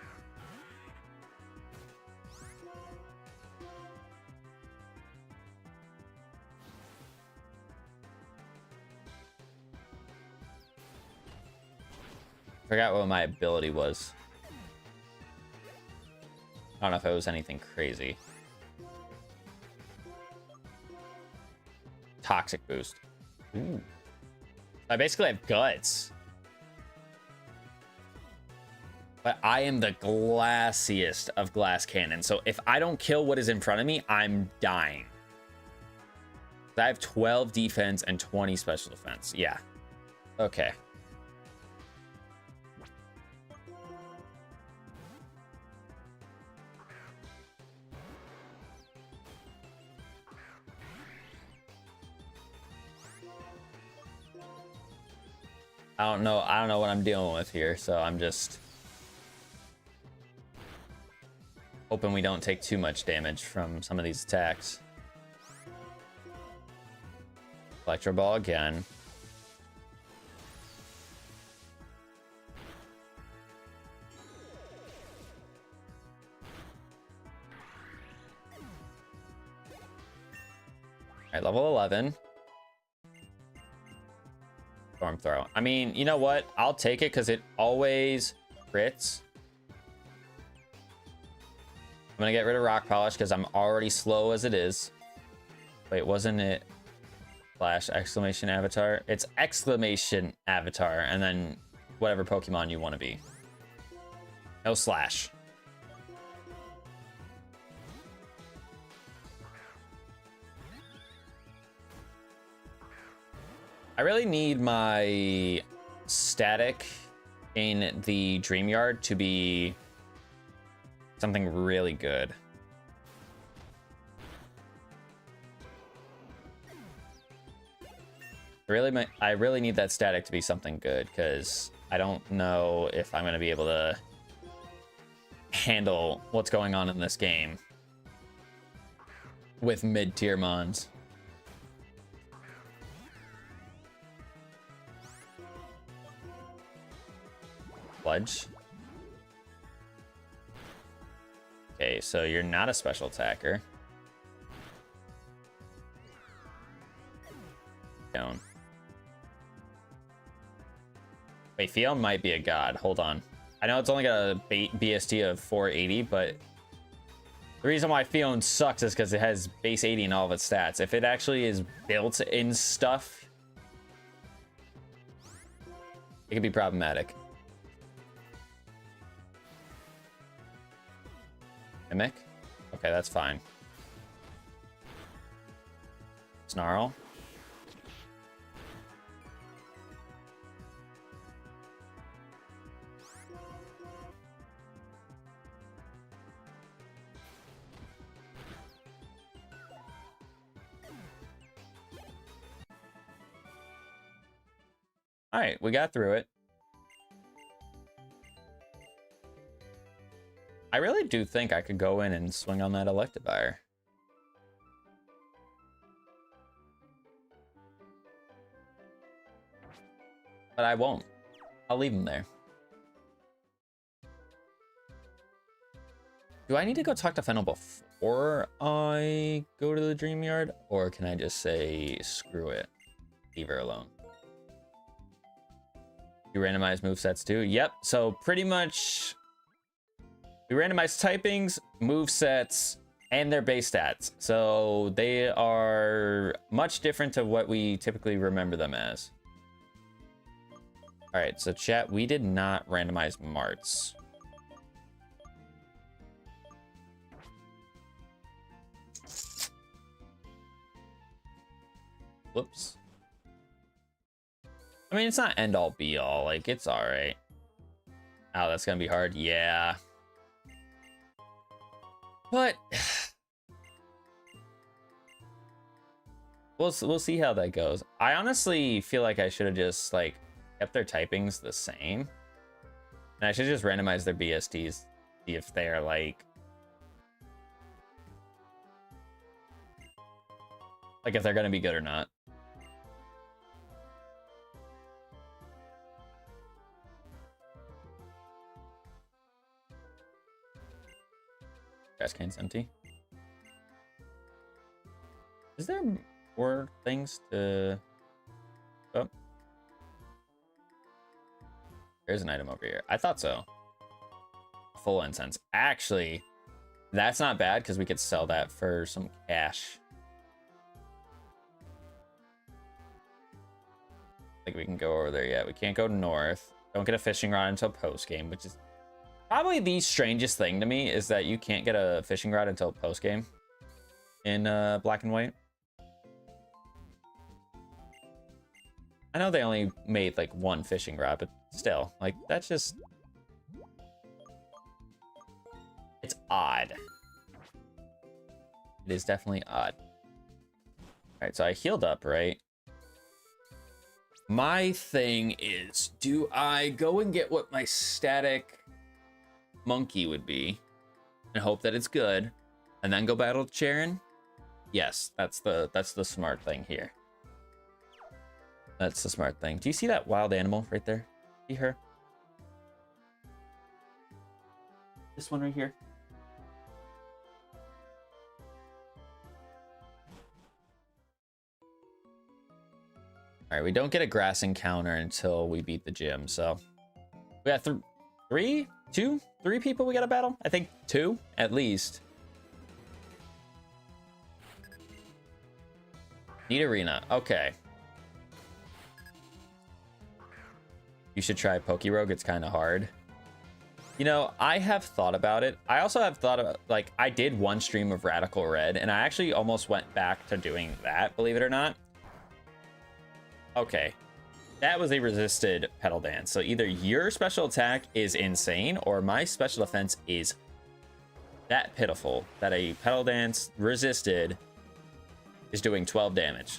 Forgot what my ability was. I don't know if it was anything crazy. Toxic boost. Ooh. I basically have guts. But I am the glassiest of glass cannon. So if I don't kill what is in front of me, I'm dying. I have 12 defense and 20 special defense. Yeah. Okay. I don't know what I'm dealing with here, so I'm just hoping we don't take too much damage from some of these attacks. Electro Ball again. All right, level 11. Storm Throw. I mean, you know what? I'll take it because it always crits. I'm gonna get rid of Rock Polish because I'm already slow as it is. Wait, wasn't it slash exclamation avatar? It's exclamation avatar and then whatever Pokemon you want to be. No slash. I really need my static in the Dream Yard to be something really good. I really need that static to be something good because I don't know if I'm going to be able to handle what's going on in this game with mid-tier mons. Sludge. Okay, so you're not a special attacker. Down. Wait, Fion might be a god. Hold on. I know it's only got a BST of 480, but the reason why Fion sucks is because it has base 80 in all of its stats. If it actually is built in stuff, it could be problematic. Mimic? Okay, that's fine. Snarl. All right, we got through it. I really do think I could go in and swing on that Electivire. But I won't. I'll leave him there. Do I need to go talk to Fennel before I go to the Dream Yard? Or can I just say, screw it, leave her alone? You randomize movesets too? Yep, so pretty much we randomize typings, movesets, and their base stats. So they are much different to what we typically remember them as. All right, so chat, we did not randomize Marts. Whoops. I mean, it's not end all be all. Like, it's all right. Oh, that's gonna be hard. Yeah. But we'll see how that goes. I honestly feel like I should have just like kept their typings the same, and I should just randomize their BSTs, see if they're like if they're gonna be good or not. Trash can's empty. Is there more things to... Oh. There's an item over here. I thought so. Full incense. Actually, that's not bad because we could sell that for some cash. Like we can go over there yet. We can't go north. Don't get a fishing rod until post game, which is probably the strangest thing to me, is that you can't get a fishing rod until post game in black and white. I know they only made like one fishing rod, but still, like that's just, it's odd. It is definitely odd. All right, so I healed up, right? My thing is, do I go and get what my static monkey would be and hope that it's good and then go battle Charon? Yes, that's the smart thing here. That's the smart thing. Do you see that wild animal right there? See her? This one right here. All right, we don't get a grass encounter until we beat the gym, so we got three people we gotta battle. I think 2 at least. Need arena. Okay. You should try Pokerogue. It's kind of hard. You know, I have thought about it. I also have thought about, like, I did one stream of Radical Red, and I actually almost went back to doing that, believe it or not. Okay. That was a resisted Petal Dance. So either your special attack is insane, or my special defense is that pitiful that a Petal Dance resisted is doing 12 damage.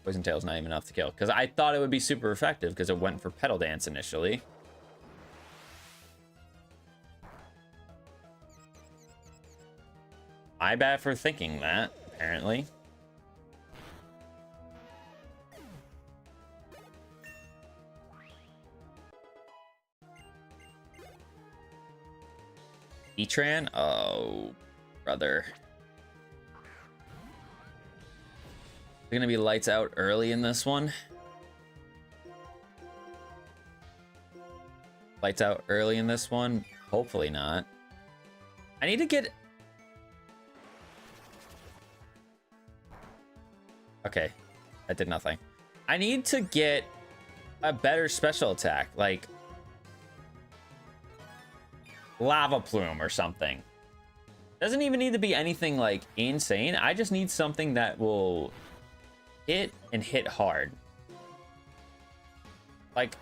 Poison Tail's not even enough to kill, because I thought it would be super effective because it went for Petal Dance initially. My bad for thinking that, apparently. Etran? Oh, brother. They're gonna be lights out early in this one. Lights out early in this one? Hopefully not. I need to get... Okay, that did nothing. I need to get a better special attack, like Lava Plume or something. Doesn't even need to be anything like insane. I just need something that will hit and hit hard. Like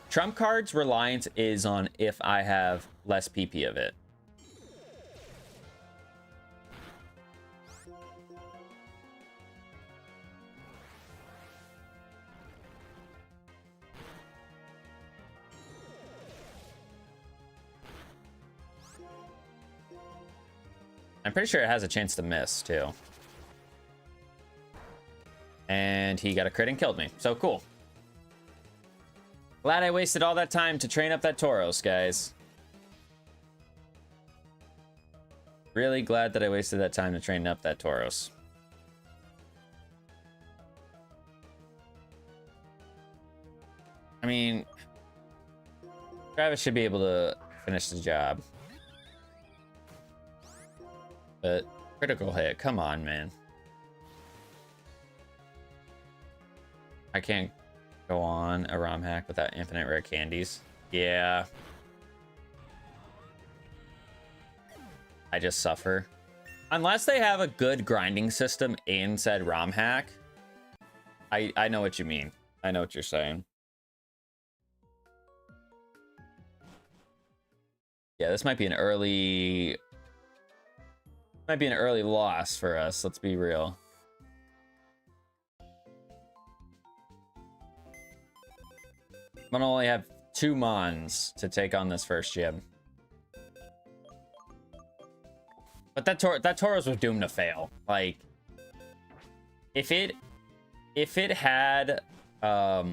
Trump Card's reliance is on if I have less PP of it. I'm pretty sure it has a chance to miss, too. And he got a crit and killed me. So cool. Glad I wasted all that time to train up that Tauros, guys. Really glad that I wasted that time to train up that Tauros. I mean, Travis should be able to finish the job. But critical hit, come on, man. I can't go on a ROM hack without infinite rare candies. Yeah. I just suffer. Unless they have a good grinding system in said ROM hack. I know what you mean. I know what you're saying. Yeah, this might be an early... Might be an early loss for us, let's be real. I'm gonna only have 2 Mons to take on this first gym. But that Tauros was doomed to fail. Like, if it had a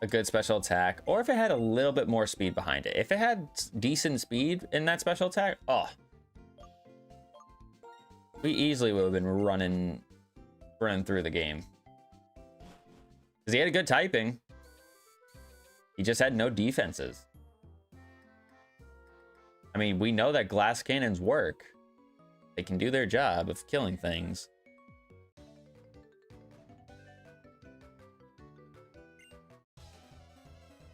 good special attack, or if it had a little bit more speed behind it, if it had decent speed in that special attack, oh, we easily would have been running through the game. Because he had a good typing. He just had no defenses. I mean, we know that glass cannons work. They can do their job of killing things.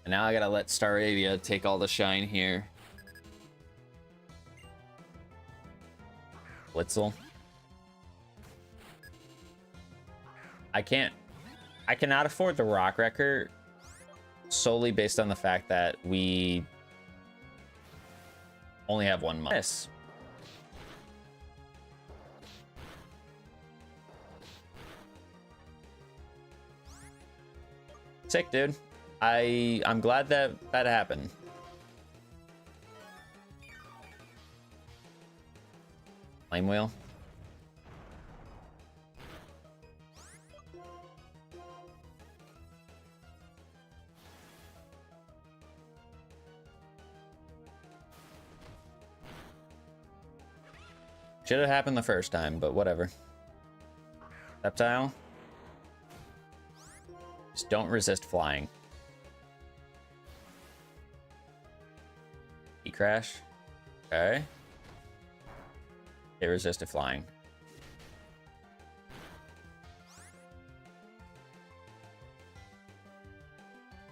And now I gotta let Staravia take all the shine here. Blitzel. I cannot afford the Rock Wrecker solely based on the fact that we only have 1 miss. Sick, dude. I'm glad that happened. Flame wheel. Should have happened the first time, but whatever. Reptile. Just don't resist flying. E-crash. Okay. It resisted flying.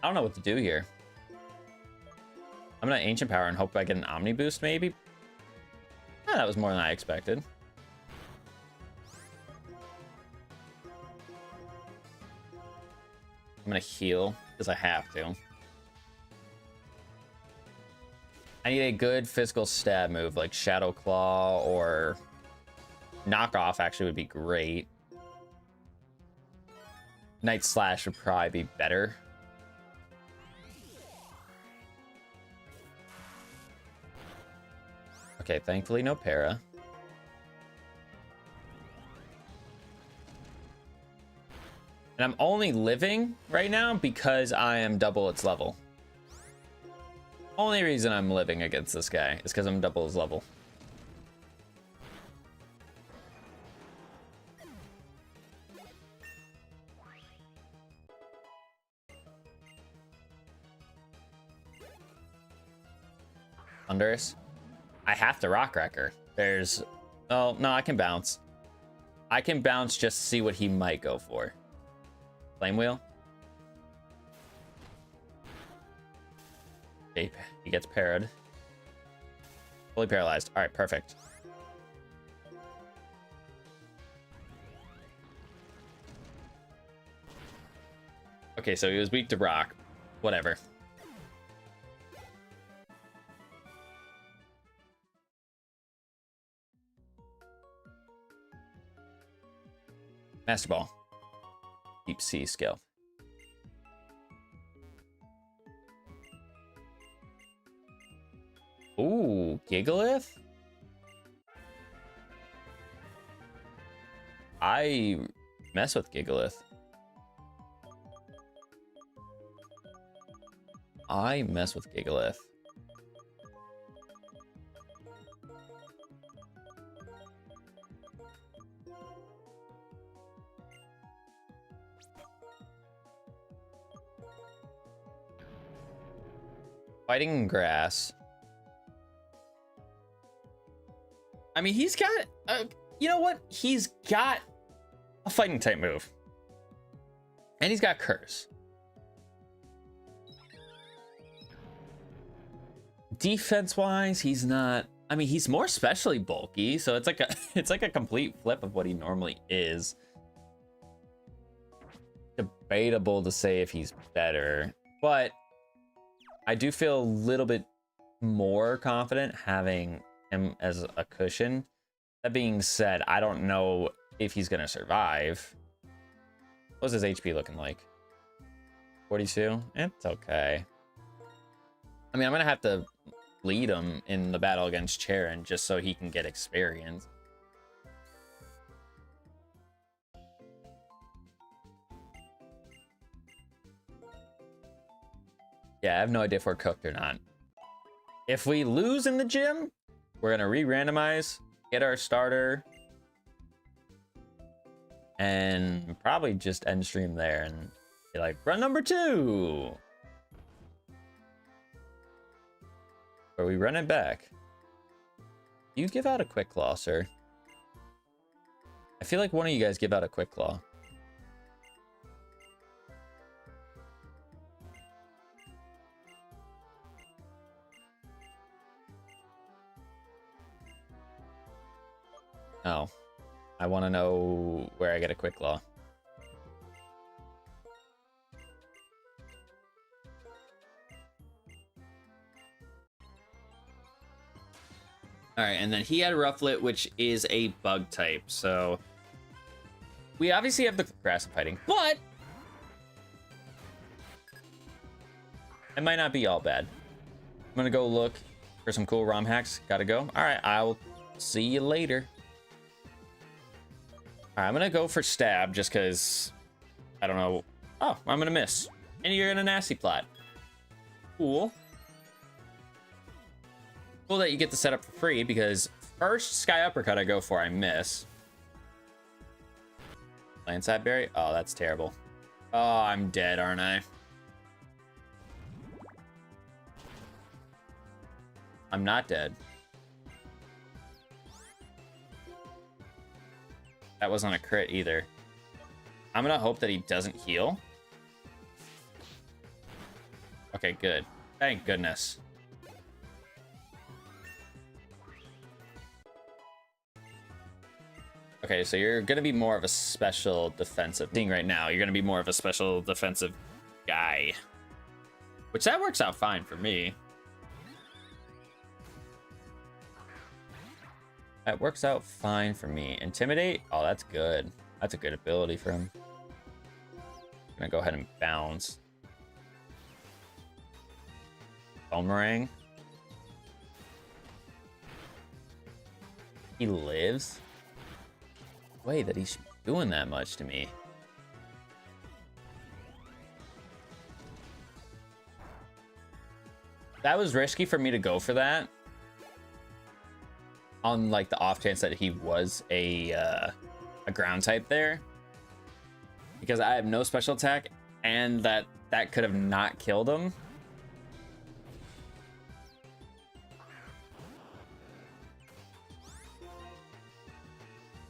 I don't know what to do here. I'm gonna Ancient Power and hope I get an Omni boost, maybe? Yeah, that was more than I expected. I'm gonna heal, because I have to. I need a good physical stab move, like Shadow Claw or Knockoff actually would be great. Night Slash would probably be better. Okay, thankfully no para. And I'm only living right now because I am double its level. Only reason I'm living against this guy is because I'm double his level. Thunderous. I have to Rock Wrecker. There's... Oh, no, I can bounce. I can bounce just to see what he might go for. Flame Wheel. Okay, he gets parried. Fully paralyzed. All right, perfect. Okay, so he was weak to rock. Whatever. Master Ball. Deep Sea skill. Ooh, Gigalith? I mess with Gigalith. I mess with Gigalith. Fighting grass. I mean, he's got, you know what? He's got a fighting type move. And he's got curse. defense wise, he's not. I mean, he's more specially bulky, so it's like a it's like a complete flip of what he normally is. Debatable to say if he's better, but I do feel a little bit more confident having him as a cushion. That being said, I don't know if he's gonna survive. What's his HP looking like? 42? It's okay. I mean, I'm gonna have to lead him in the battle against Charon just so he can get experience. Yeah, I have no idea if we're cooked or not. If we lose in the gym, we're gonna re-randomize, get our starter, and probably just end stream there and be like, run number 2. Or we run it back. You give out a quick claw, sir. I feel like one of you guys give out a quick claw. Oh, I want to know where I get a quick claw. All right, and then he had Rufflet, which is a bug type. So we obviously have the grass fighting, but it might not be all bad. I'm gonna go look for some cool ROM hacks. Gotta go. All right, I'll see you later. All right, I'm gonna go for stab just because I don't know. Oh, I'm gonna miss. And you're in a nasty plot. Cool. Cool that you get the setup for free because first Sky Uppercut I go for, I miss. Landside Berry? Oh, that's terrible. Oh, I'm dead, aren't I? I'm not dead. That wasn't a crit either. I'm gonna hope that he doesn't heal. Okay, good. Thank goodness. Okay, so you're gonna be more of a special defensive thing right now. You're gonna be more of a special defensive guy. Which that works out fine for me. That works out fine for me. Intimidate? Oh, that's good. That's a good ability for him. I'm gonna go ahead and bounce. Boomerang. He lives? Way that he's doing that much to me. That was risky for me to go for that. On like the off chance that he was a ground type there, because I have no special attack and that could have not killed him.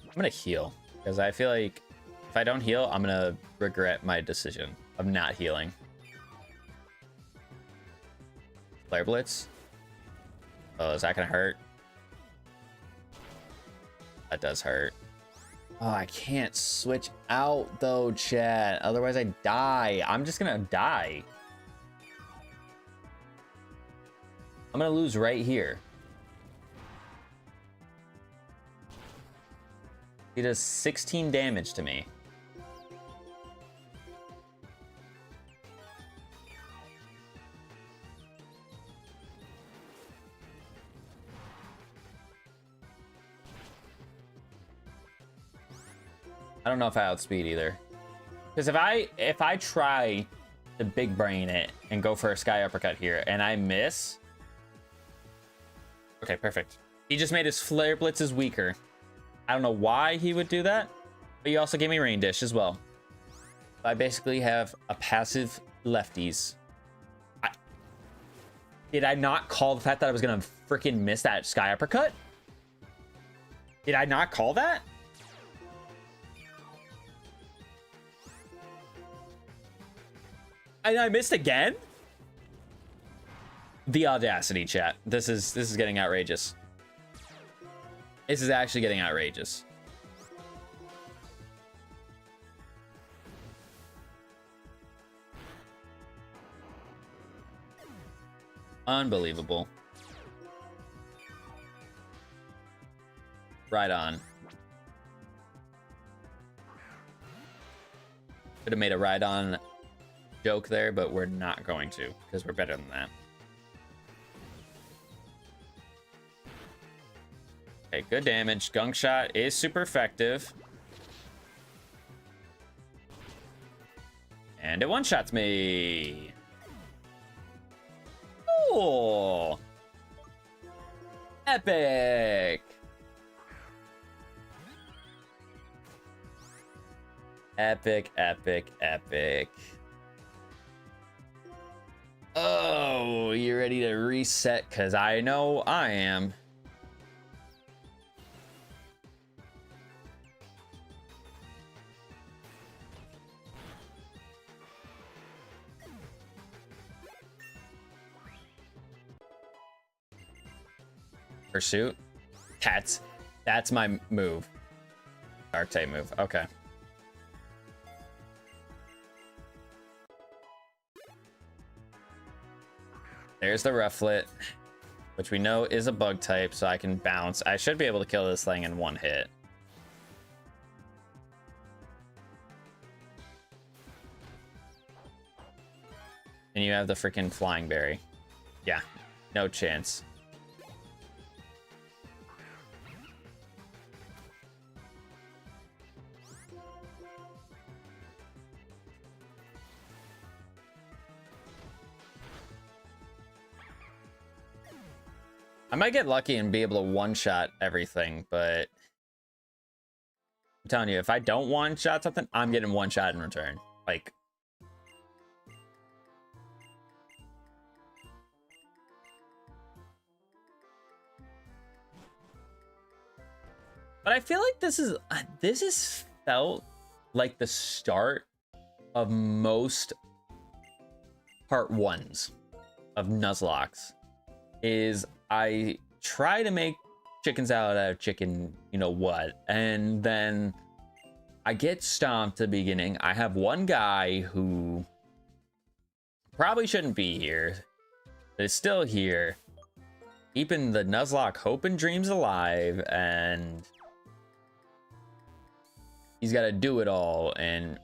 I'm gonna heal because I feel like if I don't heal, I'm gonna regret my decision of not healing. Flare Blitz. Oh, is that gonna hurt? That does hurt. Oh, I can't switch out though, chat. Otherwise I die. I'm just gonna die. I'm gonna lose right here. He does 16 damage to me. I don't know if I outspeed either. Because if I try to big brain it and go for a Sky Uppercut here and I miss. Okay, perfect. He just made his Flare Blitzes weaker. I don't know why he would do that, but he also gave me Rain Dish as well. I basically have a passive lefties. Did I not call the fact that I was gonna freaking miss that Sky Uppercut? Did I not call that? And I missed again? The audacity, chat. This is getting outrageous. This is actually getting outrageous. Unbelievable. Right on. Could have made a ride-on joke there, but we're not going to, because we're better than that. Okay, good damage. Gunk shot is super effective. And it one-shots me. Oh! Epic! Epic, epic, epic. Oh, you ready to reset? Because I know I am. Pursuit? That's my move. Dark type move. Okay. There's the Rufflet, which we know is a bug type, so I can bounce. I should be able to kill this thing in one hit. And you have the freaking flying berry. Yeah, no chance. I might get lucky and be able to one-shot everything, but I'm telling you, if I don't one-shot something, I'm getting one-shot in return. Like, but I feel like this is felt like the start of most part ones of Nuzlocke. Is I try to make chicken salad out of chicken, you know what, and then I get stomped at the beginning. I have one guy who probably shouldn't be here, but is still here, keeping the Nuzlocke hope and dreams alive, and he's got to do it all and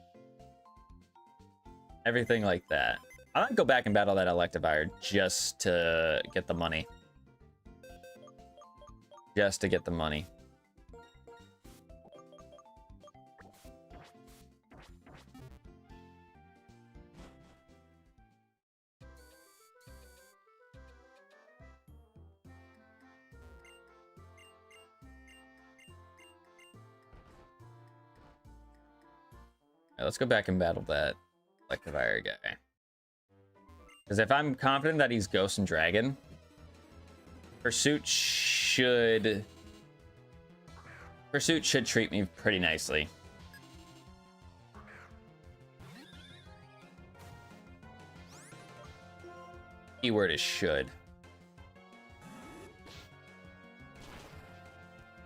everything like that. I might go back and battle that Electivire just to get the money. Just to get the money. Right, let's go back and battle that Electivire guy. Because if I'm confident that he's Ghost and Dragon, Pursuit should treat me pretty nicely. Keyword is should.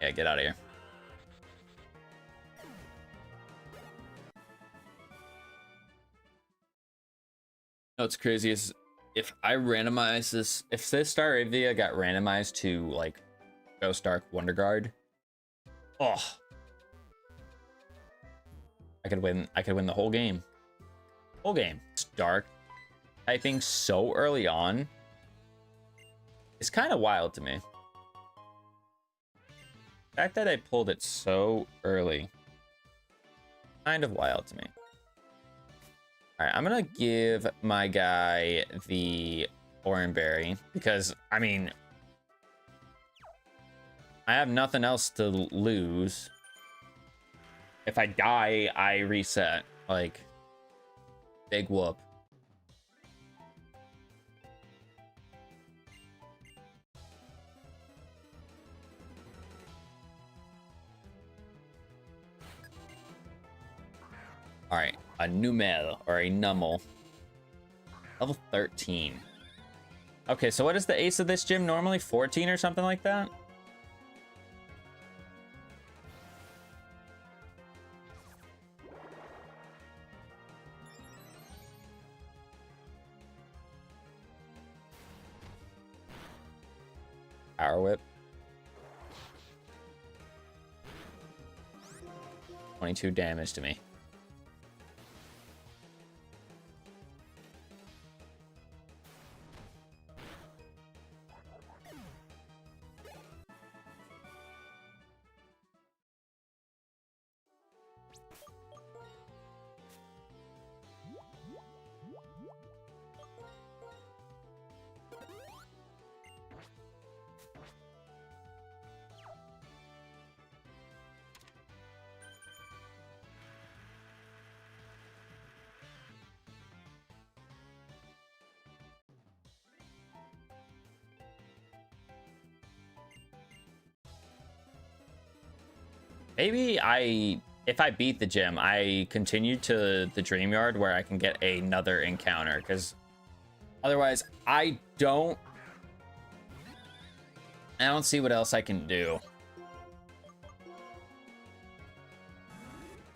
Yeah, get out of here. What's crazy is if I randomize this, if this Staravia got randomized to like Ghost Dark Wonder Guard, oh, I could win the whole game. Whole game. It's dark typing so early on. It's kind of wild to me. The fact that I pulled it so early, kind of wild to me. All right, I'm gonna give my guy the Oranberry because, I mean, I have nothing else to lose. If I die, I reset. Like, big whoop. All right, a Numel or a Nummel. Level 13. Okay, so what is the ace of this gym normally? 14 or something like that? Power whip. 22 damage to me. Maybe if I beat the gym, I continue to the dream yard where I can get another encounter, because otherwise I don't see what else I can do.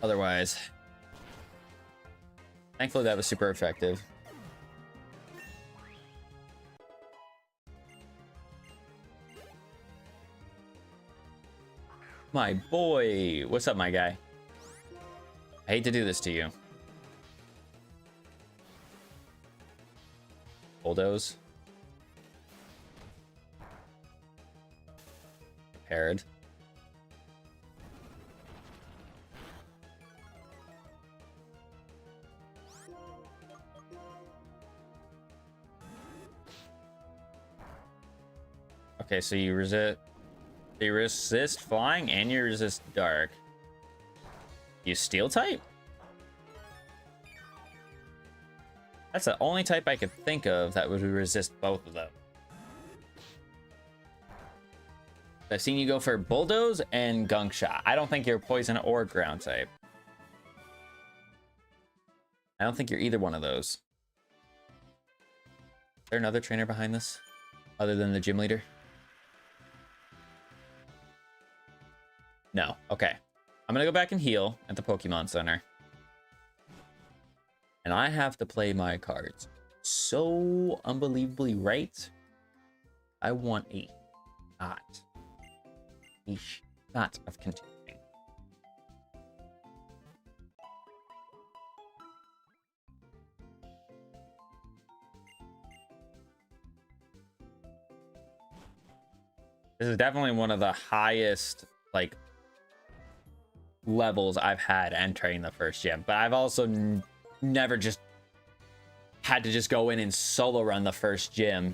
Otherwise, thankfully that was super effective. My boy, what's up, my guy? I hate to do this to you. Bulldoze. Prepared. Okay, so you resist. You resist flying and you resist dark. You steel type? That's the only type I could think of that would resist both of them. I've seen you go for bulldoze and gunk shot. I don't think you're poison or ground type. I don't think you're either one of those. Is there another trainer behind this other than the gym leader? No. Okay. I'm gonna go back and heal at the Pokemon Center. And I have to play my cards so unbelievably right. I want a shot of continuing. This is definitely one of the highest, like, levels I've had entering the first gym, but I've also never just had to just go in and solo run the first gym.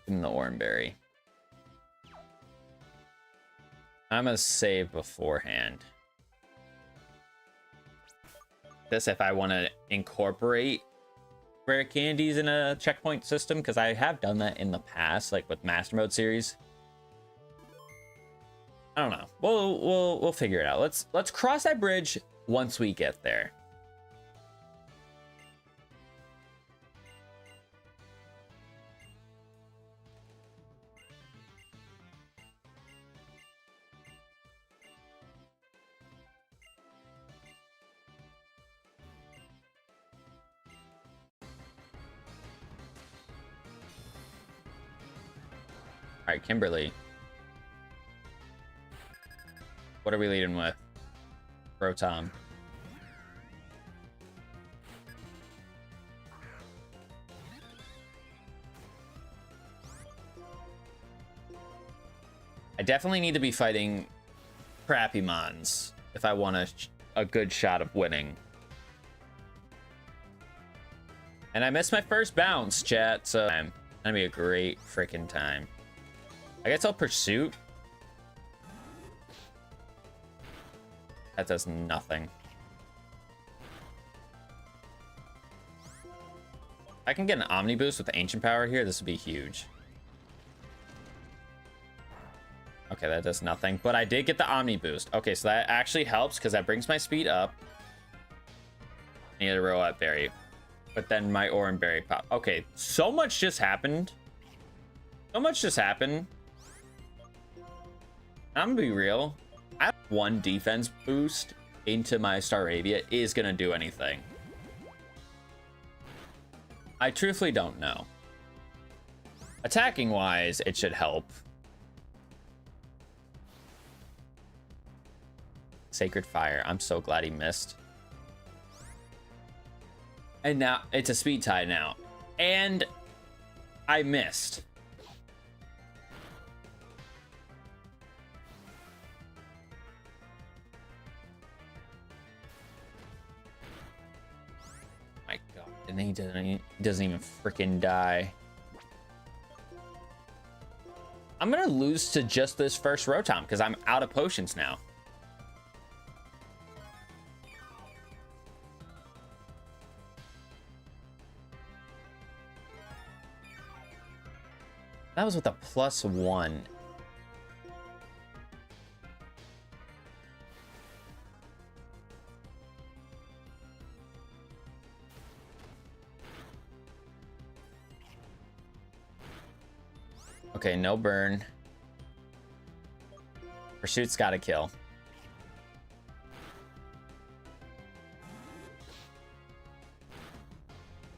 Give him the Oranberry. I'm gonna save beforehand. This if I want to incorporate rare candies in a checkpoint system, because I have done that in the past, like with Master Mode series. I don't know. We'll figure it out. Let's cross that bridge once we get there. All right, Kimberly. What are we leading with? Rotom. I definitely need to be fighting crappy mons if I want a good shot of winning. And I missed my first bounce, chat, so it's gonna be a great freaking time. I guess I'll Pursuit. That does nothing. If I can get an Omni Boost with the Ancient Power here, this would be huge. Okay, that does nothing. But I did get the Omni Boost. Okay, so that actually helps because that brings my speed up. I need a robot berry. But then my orange berry pop. Okay, so much just happened. So much just happened. I'm gonna be real. I have one defense boost into my Staravia is gonna do anything. I truthfully don't know. Attacking wise, it should help. Sacred Fire. I'm so glad he missed. And now it's a speed tie now. And I missed. My God. And he doesn't even freaking die. I'm gonna lose to just this first Rotom because I'm out of potions now. That was with a +1. Okay, no burn. Pursuit's gotta kill.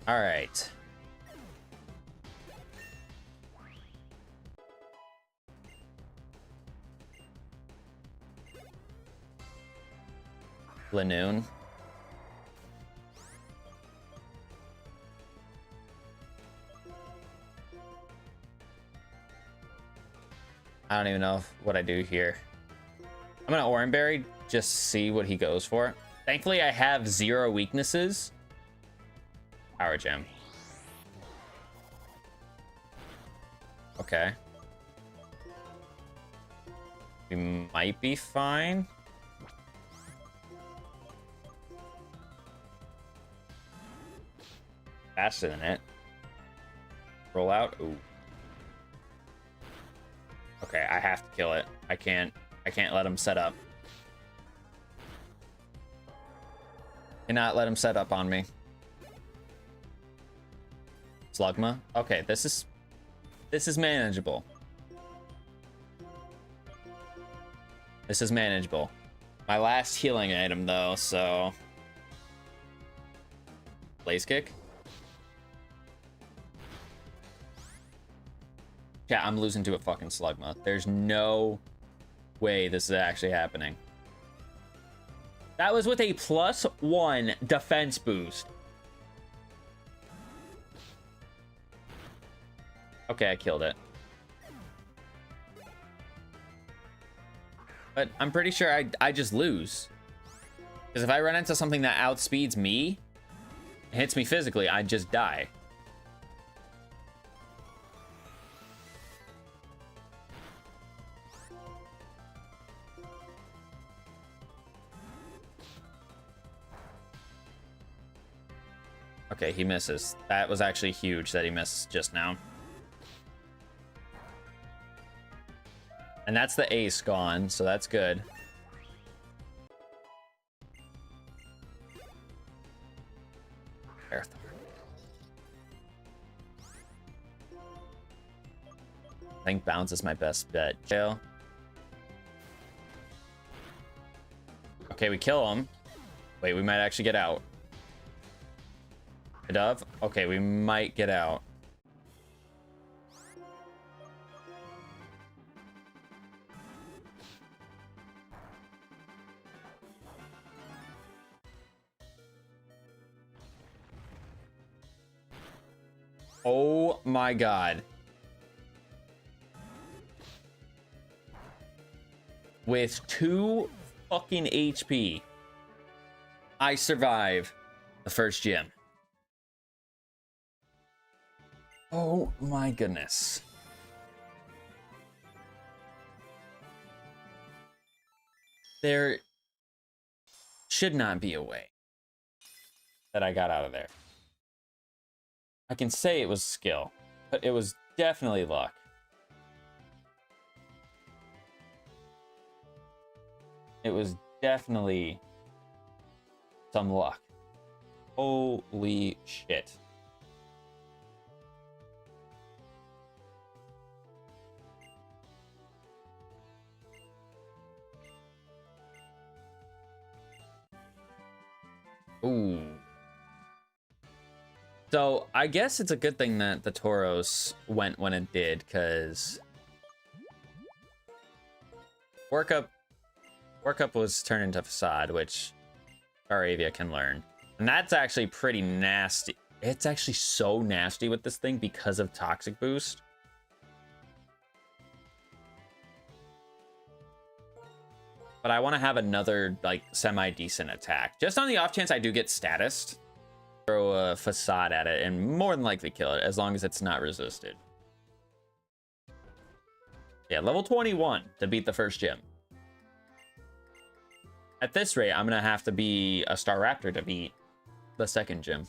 All right. Lanoon. I don't even know what I do here. I'm gonna Orange Berry, just see what he goes for. Thankfully, I have 0 weaknesses. Power Gem. Okay. We might be fine. Faster than it. Roll out. Ooh. Okay, I have to kill it. I can't let him set up. Cannot let him set up on me. Slugma. Okay, this is manageable. This is manageable. My last healing item though, so Blaze Kick. Yeah, I'm losing to a fucking Slugma. There's no way this is actually happening. That was with a +1 defense boost. Okay, I killed it. But I'm pretty sure I just lose. Because if I run into something that outspeeds me, hits me physically, I just die. Okay, he misses. That was actually huge that he missed just now. And that's the ace gone, so that's good. Earth. I think bounce is my best bet. Jail. Okay, we kill him. Wait, we might actually get out. A dove? Okay, we might get out. Oh my God. With 2 fucking HP, I survive the first gym. Oh my goodness. There should not be a way that I got out of there. I can say it was skill, but it was definitely luck. It was definitely some luck. Holy shit. Ooh. So I guess it's a good thing that the Tauros went when it did, because Workup was turned into Facade, which Aravia can learn. And that's actually pretty nasty. It's actually so nasty with this thing because of Toxic Boost. But I want to have another, like, semi-decent attack. Just on the off chance I do get statused, throw a Facade at it and more than likely kill it, as long as it's not resisted. Yeah, level 21 to beat the first gym. At this rate, I'm going to have to be a Staraptor to beat the second gym.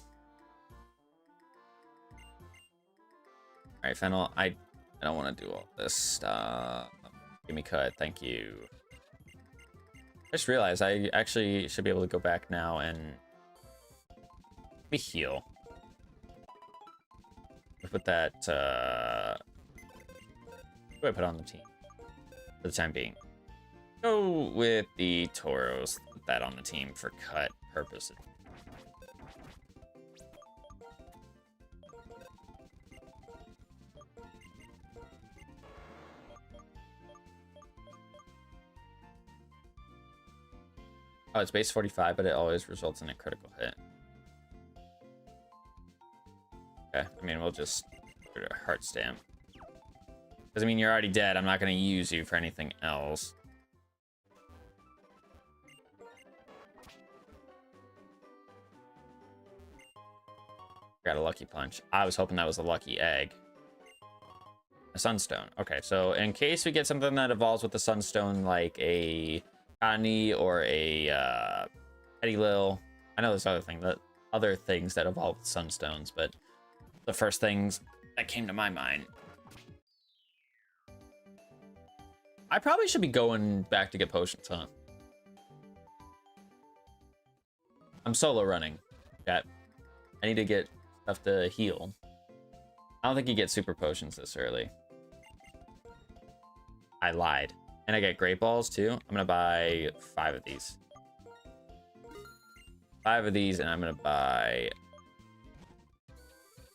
All right, Fennel, I don't want to do all this stuff. Give me cut, thank you. I just realized I actually should be able to go back now and heal. Put that, who do I put on the team for the time being? Go with the Tauros. Put that on the team for cut purposes. Oh, it's base 45, but it always results in a critical hit. Okay, I mean, we'll just do a heart stamp. Because, I mean, you're already dead. I'm not going to use you for anything else. Got a lucky punch. I was hoping that was a lucky egg. A sunstone. Okay, so in case we get something that evolves with the sunstone, like a Ani or a Petty Lil. I know there's other things that evolve with sunstones, but the first things that came to my mind. I probably should be going back to get potions, huh? I'm solo running. Chat. I need to get stuff to heal. I don't think you get super potions this early. I lied. And I get great balls too. I'm gonna buy 5 of these. 5 of these, and I'm gonna buy...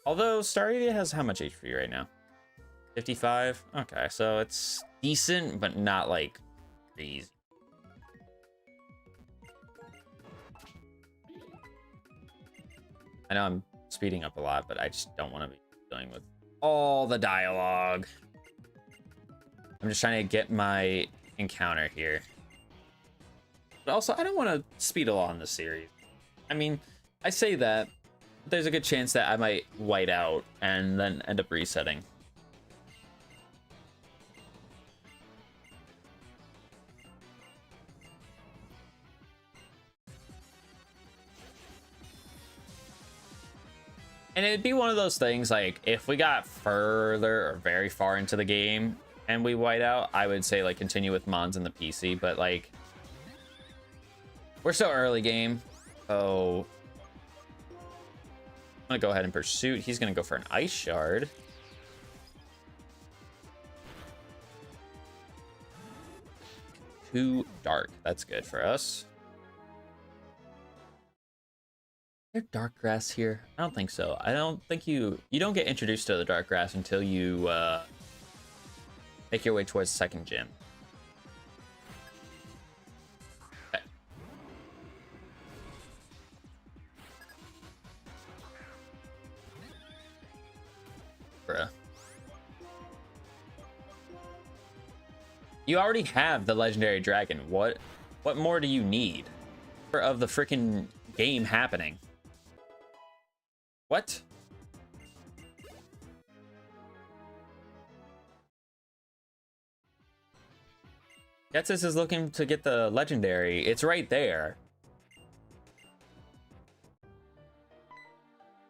Although Staravia has how much HP right now? 55? Okay, so it's decent, but not like crazy. I know I'm speeding up a lot, but I just don't want to be dealing with all the dialogue. I'm just trying to get my encounter here. But also, I don't want to speed along the series. I mean, I say that, but there's a good chance that I might white out and then end up resetting. And it'd be one of those things, like, if we got further or very far into the game and we white out, I would say, like, continue with Mons in the PC, but, like, we're so early game, so I'm gonna go ahead and pursuit. He's gonna go for an Ice Shard. Too dark. That's good for us. Is there dark grass here? I don't think so. I don't think you don't get introduced to the dark grass until you make your way towards the second gym. Okay. Bruh. You already have the legendary dragon. What more do you need of the freaking game happening? What? Getsis is looking to get the legendary. It's right there.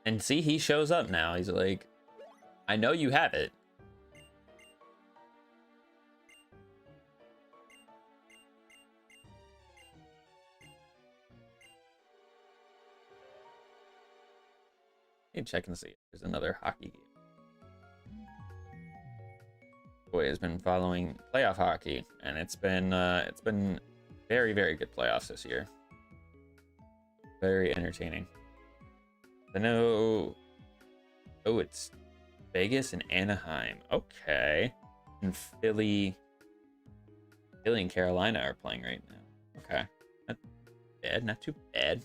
And see, he shows up now. He's like, I know you have it. Hey, check and see if there's another hockey game. Boy has been following playoff hockey, and it's been very, very good playoffs this year. Very entertaining. I know. Oh, it's Vegas and Anaheim. Okay, and Philly and Carolina are playing right now. Okay, not bad, not too bad.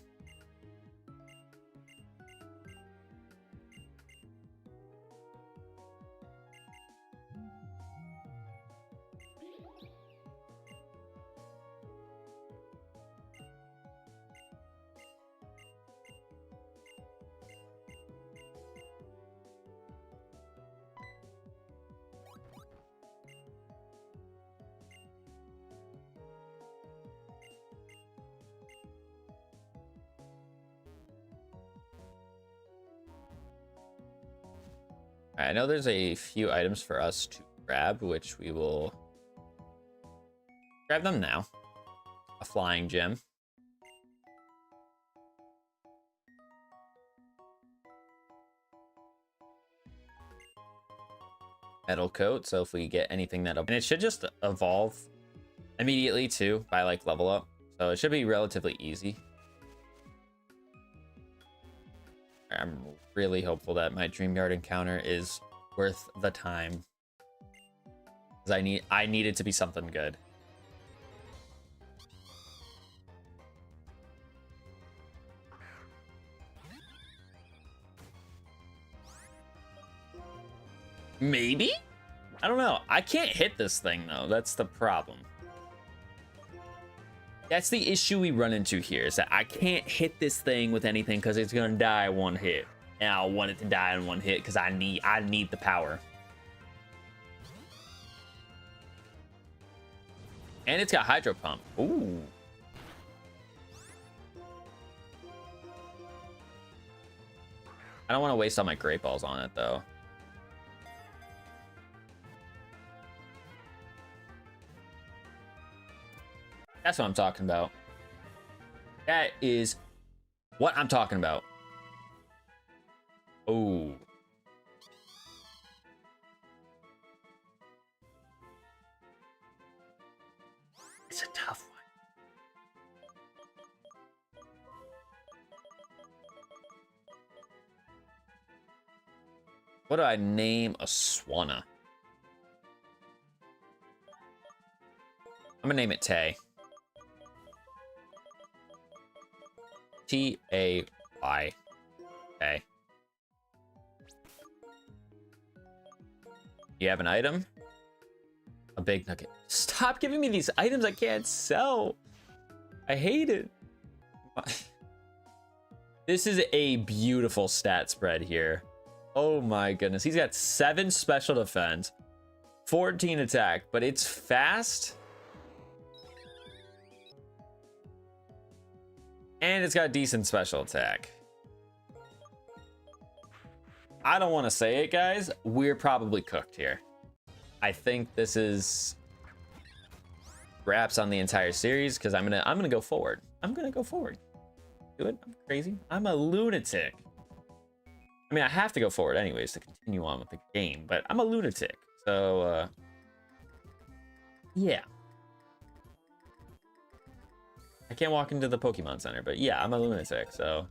I know there's a few items for us to grab, which we will grab them now. A flying gem. Metal coat, so if we get anything that... And it should just evolve immediately too by like level up. So it should be relatively easy. I'm really hopeful that my Dreamyard encounter is worth the time. Because I need it to be something good. Maybe? I don't know. I can't hit this thing though. That's the problem. That's the issue we run into here, is that I can't hit this thing with anything because it's gonna die one hit. And I want it to die in one hit because I need the power. And it's got Hydro Pump. Ooh. I don't want to waste all my Great Balls on it though. That's what I'm talking about. That is what I'm talking about. Oh. It's a tough one. What do I name a Swanna? I'm gonna name it Tay. T-A-Y. Okay. You have an item? A big nugget. Stop giving me these items I can't sell. I hate it. This is a beautiful stat spread here. Oh my goodness. He's got 7 special defense, 14 attack, but it's fast. And it's got decent special attack. I don't want to say it, guys. We're probably cooked here. I think this is wraps on the entire series because I'm gonna go forward. I'm gonna go forward. Do it. I'm crazy. I'm a lunatic. I mean, I have to go forward anyways to continue on with the game, but I'm a lunatic. So, yeah. I can't walk into the Pokemon Center, but yeah, I'm a lunatic, so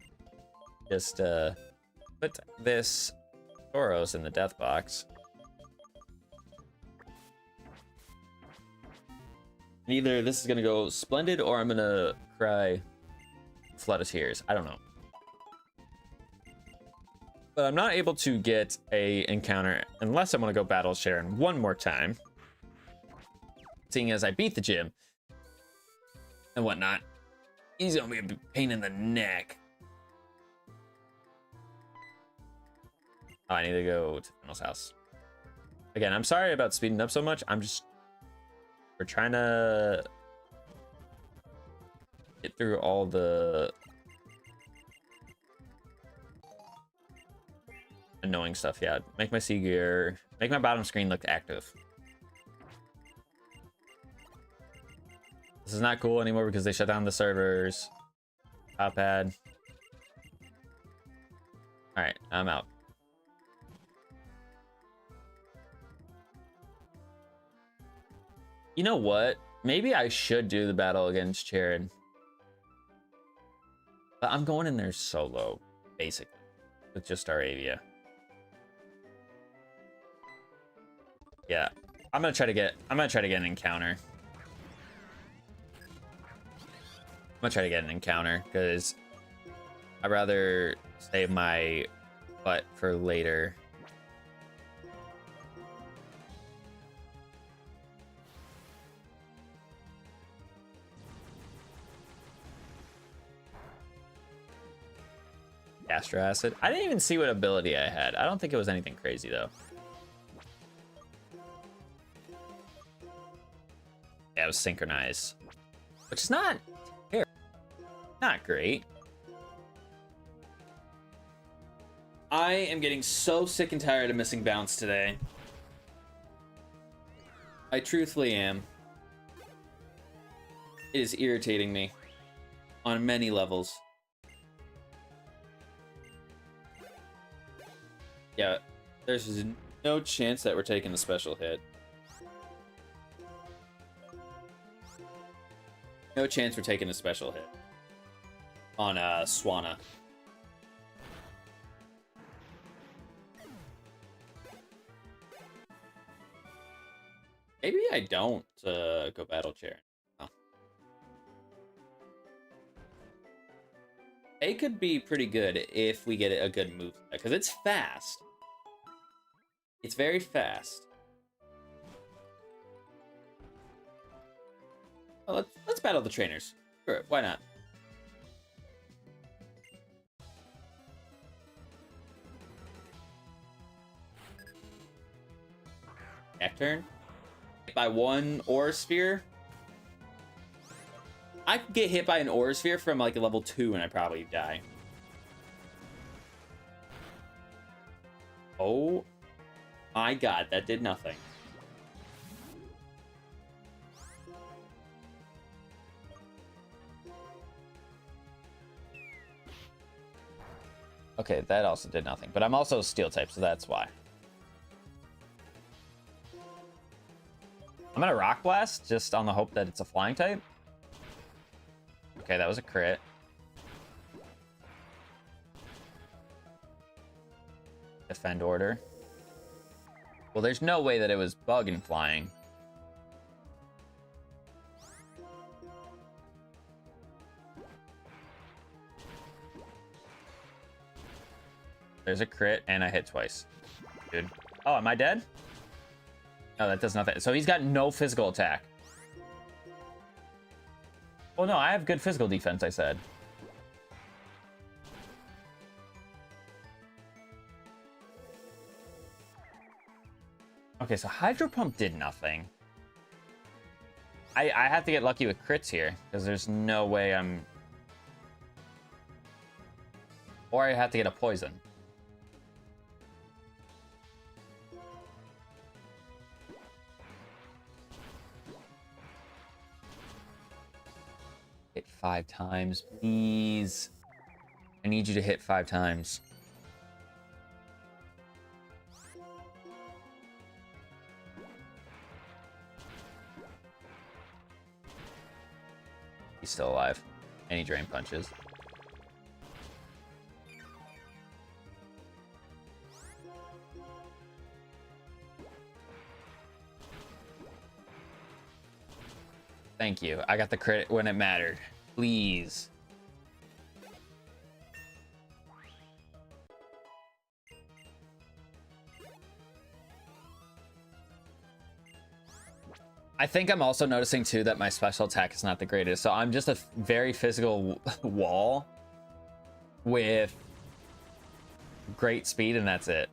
just put this Tauros in the death box. Either this is gonna go splendid or I'm gonna cry flood of tears. I don't know. But I'm not able to get a encounter unless I'm gonna go battle Sharon one more time. Seeing as I beat the gym and whatnot, he's gonna be a pain in the neck. Oh, I need to go to Fennel's house. Again, I'm sorry about speeding up so much. We're trying to get through all the annoying stuff. Yeah, make my sea gear, make my bottom screen look active. This is not cool anymore because they shut down the servers. Top pad. All right, I'm out. You know what? Maybe I should do the battle against Jared. But I'm going in there solo, basically, with just Aravia. Yeah, I'm gonna try to get an encounter. I'm gonna try to get an encounter because I'd rather save my butt for later. Astro Acid. I didn't even see what ability I had. I don't think it was anything crazy though. Yeah, it was Synchronize, which is not terrible. Not great. I am getting so sick and tired of missing bounce today. I truthfully am. It is irritating me on many levels. Yeah, there's no chance that we're taking a special hit. No chance we're taking a special hit on Swanna. Maybe I don't go battle chair. Oh. It could be pretty good if we get a good move because it's fast. It's very fast. Well, let's battle the trainers. Sure, why not? Next turn. Hit by one Aura Sphere. I could get hit by an Aura Sphere from like a level 2 and I'd probably die. Oh my god, that did nothing. Okay, that also did nothing, but I'm also steel type, so that's why. I'm gonna Rock Blast just on the hope that it's a flying type. Okay, that was a crit. Defend order. Well, there's no way that it was bug and flying. There's a crit, and I hit twice. Dude. Oh, am I dead? No, that does nothing. So he's got no physical attack. Oh, no, I have good physical defense, I said. Okay, so Hydro Pump did nothing. I have to get lucky with crits here, because there's no way I'm... Or I have to get a poison. Hit 5 times, please. I need you to hit 5 times. He's still alive. And he drain punches. Thank you. I got the crit when it mattered. Please. I think I'm also noticing too that my special attack is not the greatest. So I'm just a very physical wall with great speed, and that's it.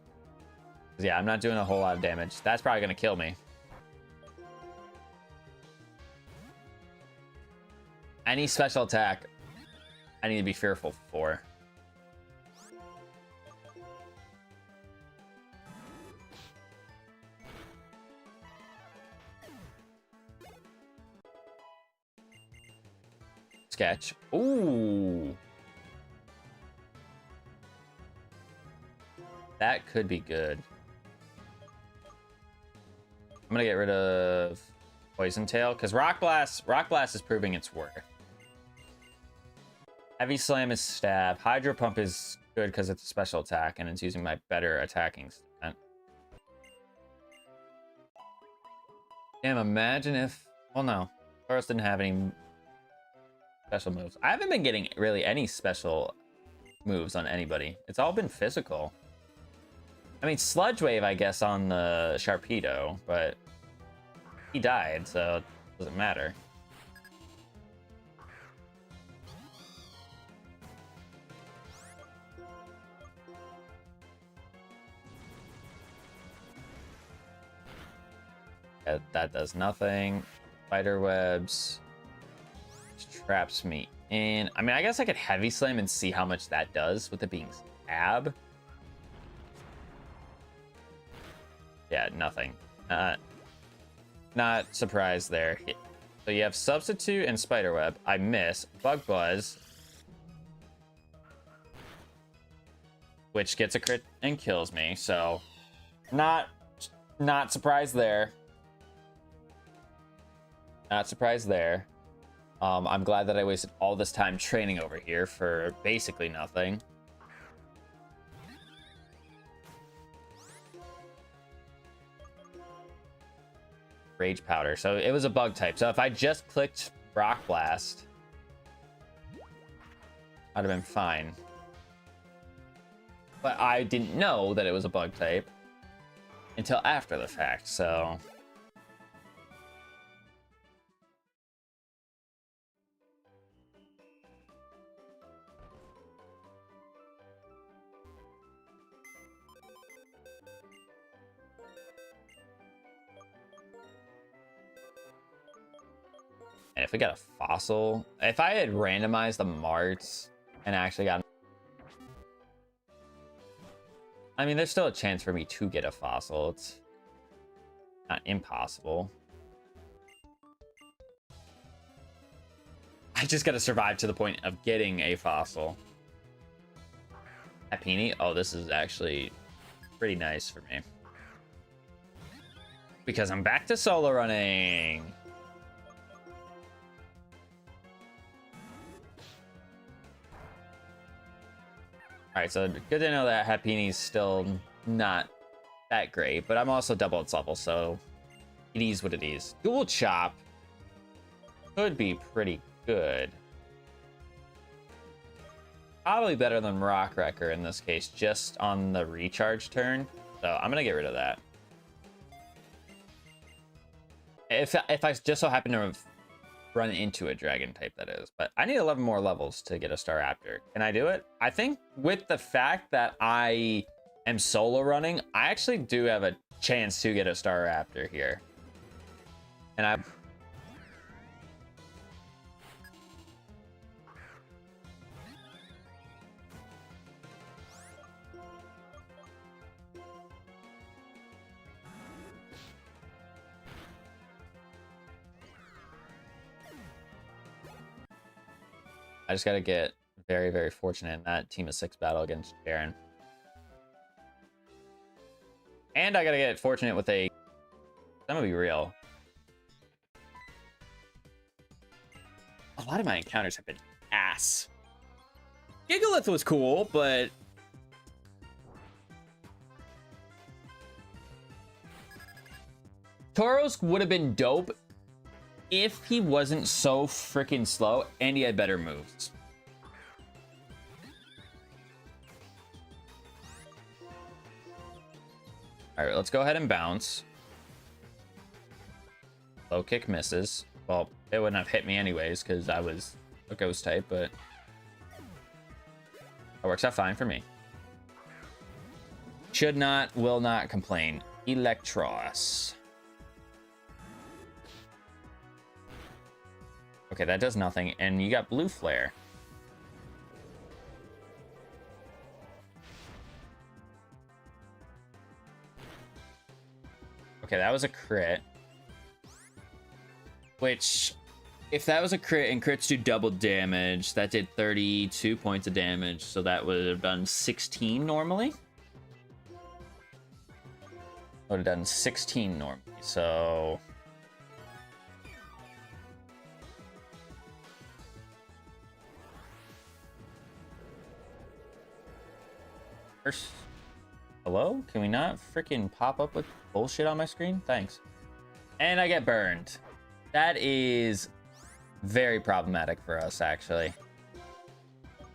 Yeah, I'm not doing a whole lot of damage. That's probably gonna kill me. Any special attack, I need to be fearful for. Sketch. Ooh. That could be good. I'm gonna get rid of Poison Tail because Rock Blast is proving its worth. Heavy Slam is stab. Hydro Pump is good because it's a special attack and it's using my better attacking stat. Damn, imagine if... Well, no. Tauros didn't have any special moves. I haven't been getting really any special moves on anybody. It's all been physical. I mean, Sludge Wave, I guess, on the Sharpedo, but he died, so it doesn't matter. That does nothing. Spider webs. Traps me in. I mean, I guess I could Heavy Slam and see how much that does with it being stab. Yeah, nothing. Not surprised there. So you have Substitute and Spiderweb. I miss. Bug Buzz. Which gets a crit and kills me. So not surprised there. Not surprised there. I'm glad that I wasted all this time training over here for basically nothing. Rage Powder. So it was a bug type. So if I just clicked Rock Blast, I'd have been fine. But I didn't know that it was a bug type until after the fact, so... And if we got a fossil, if I had randomized the marts and actually got, I mean, there's still a chance for me to get a fossil. It's not impossible. I just got to survive to the point of getting a fossil. Happini, oh, this is actually pretty nice for me because I'm back to solo running. Alright, so good to know that Happini's still not that great, but I'm also double its level, so it is what it is. Dual Chop could be pretty good. Probably better than Rock Wrecker in this case, just on the recharge turn. So I'm gonna get rid of that. If I just so happen to have run into a dragon type, that is, but I need 11 more levels to get a Staraptor. Can I do it? I think with the fact that I am solo running, I actually do have a chance to get a Staraptor here. And I just got to get very, very fortunate in that team of 6 battle against Jaren. And I got to get fortunate with a... I'm going to be real. A lot of my encounters have been ass. Gigalith was cool, but... Tauros would have been dope if he wasn't so freaking slow and he had better moves. All right, let's go ahead and bounce. Low kick misses. Well, it wouldn't have hit me anyways because I was a ghost type, but that works out fine for me. Should not, will not complain. Electros. Okay, that does nothing. And you got Blue Flare. Okay, that was a crit. Which, if that was a crit and crits do double damage, that did 32 points of damage. So that would have done 16 normally. would have done 16 normally, so first, hello? Can we not freaking pop up with bullshit on my screen? Thanks. And I get burned. That is very problematic for us, actually.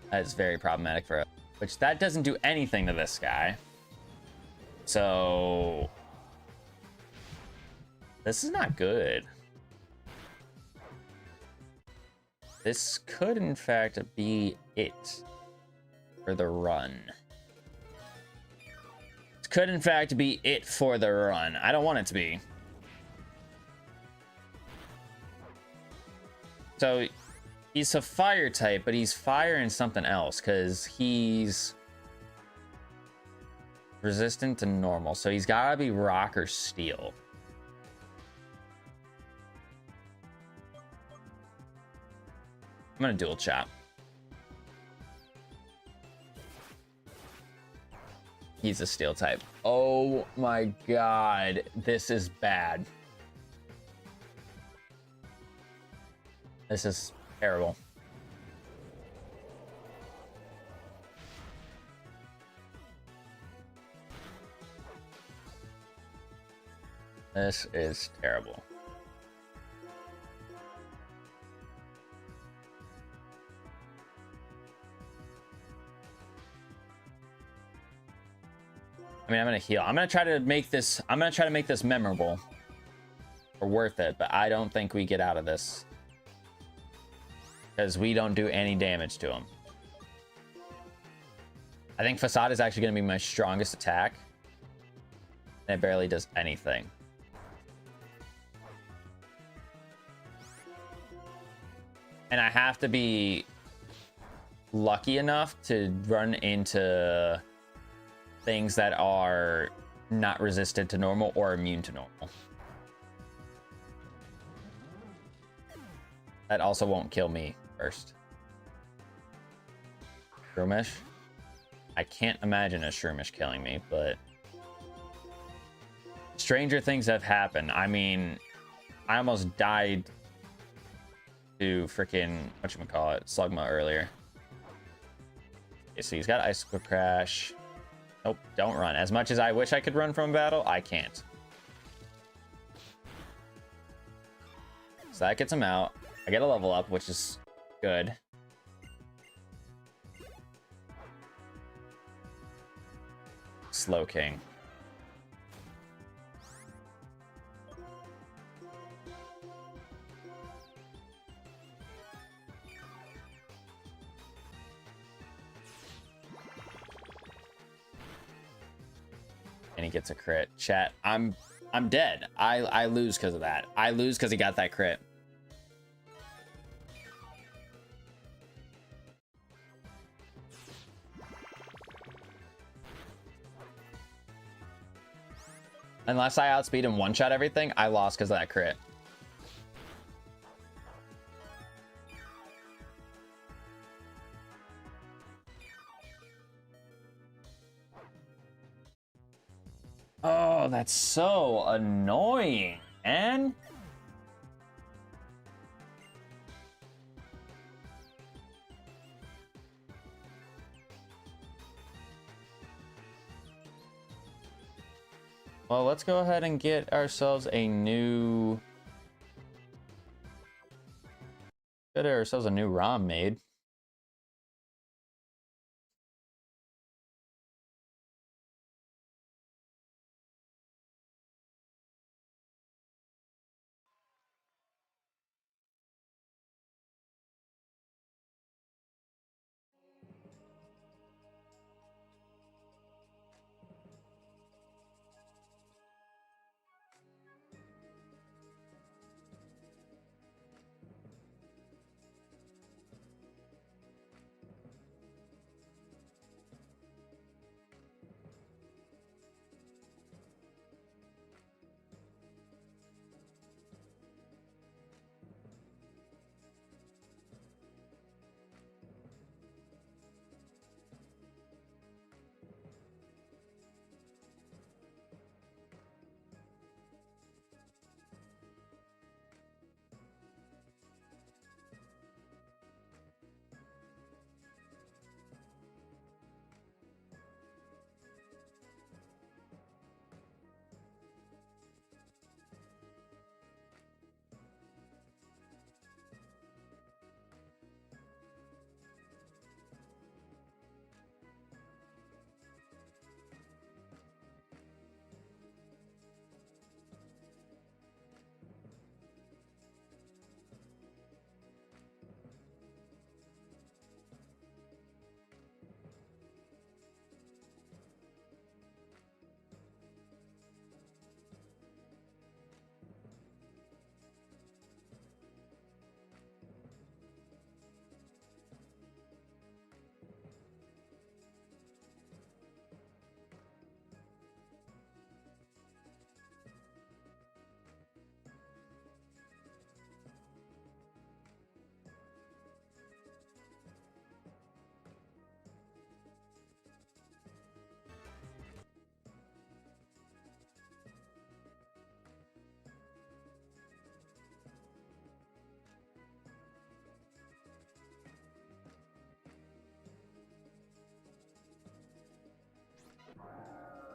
That is very problematic for us. Which, that doesn't do anything to this guy. So this is not good. This could, in fact, be it for the run. This could, in fact, be it for the run. I don't want it to be. So he's a fire type, but he's fire and something else because he's resistant to normal. So he's got to be rock or steel. I'm going to dual chop. He's a steel type. Oh my god. This is bad. This is terrible. This is terrible. I mean, I'm gonna heal. I'm gonna try to make this memorable or worth it, but I don't think we get out of this because we don't do any damage to him. I think Facade is actually gonna be my strongest attack, and it barely does anything. And I have to be lucky enough to run into things that are not resistant to normal or immune to normal. That also won't kill me first. Shroomish? I can't imagine a Shroomish killing me, but stranger things have happened. I mean, I almost died to freaking whatchamacallit, Slugma earlier. Okay, so he's got Icicle Crash. Nope, don't run. As much as I wish I could run from battle, I can't. So that gets him out. I get a level up, which is good. Slow King. And he gets a crit. Chat, I'm dead. I lose because of that. I lose because he got that crit. Unless I outspeed and one-shot everything, I lost because of that crit. Oh, that's so annoying, man. Well, let's go ahead and get ourselves a new... Get ourselves a new ROM made.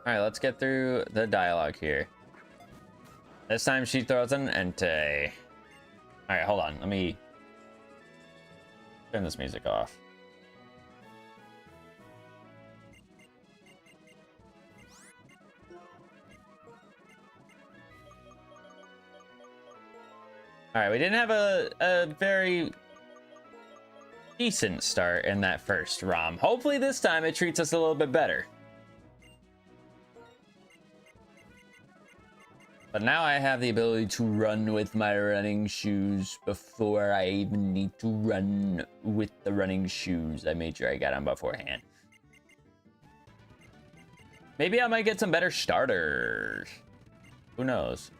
All right, let's get through the dialogue here. This time she throws an Entei. All right, hold on. Let me turn this music off. All right, we didn't have a very decent start in that first ROM. Hopefully this time it treats us a little bit better. But now I have the ability to run with my running shoes before I even need to run with the running shoes. I made sure I got them beforehand. Maybe I might get some better starters. Who knows?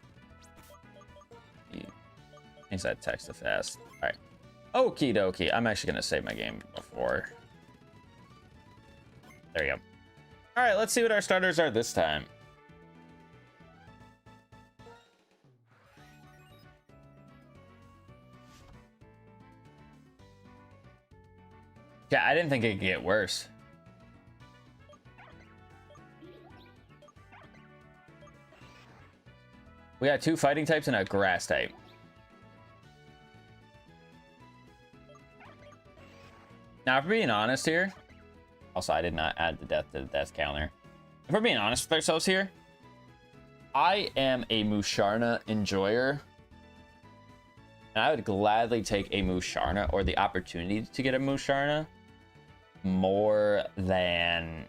Change that text to fast. All right. Okie dokie. I'm actually going to save my game before. There you go. All right, let's see what our starters are this time. Yeah, I didn't think it could get worse. We got 2 fighting types and a grass type. Now, if we're being honest here, also I did not add the death to the death counter. If we're being honest with ourselves here, I am a Musharna enjoyer. And I would gladly take a Musharna or the opportunity to get a Musharna more than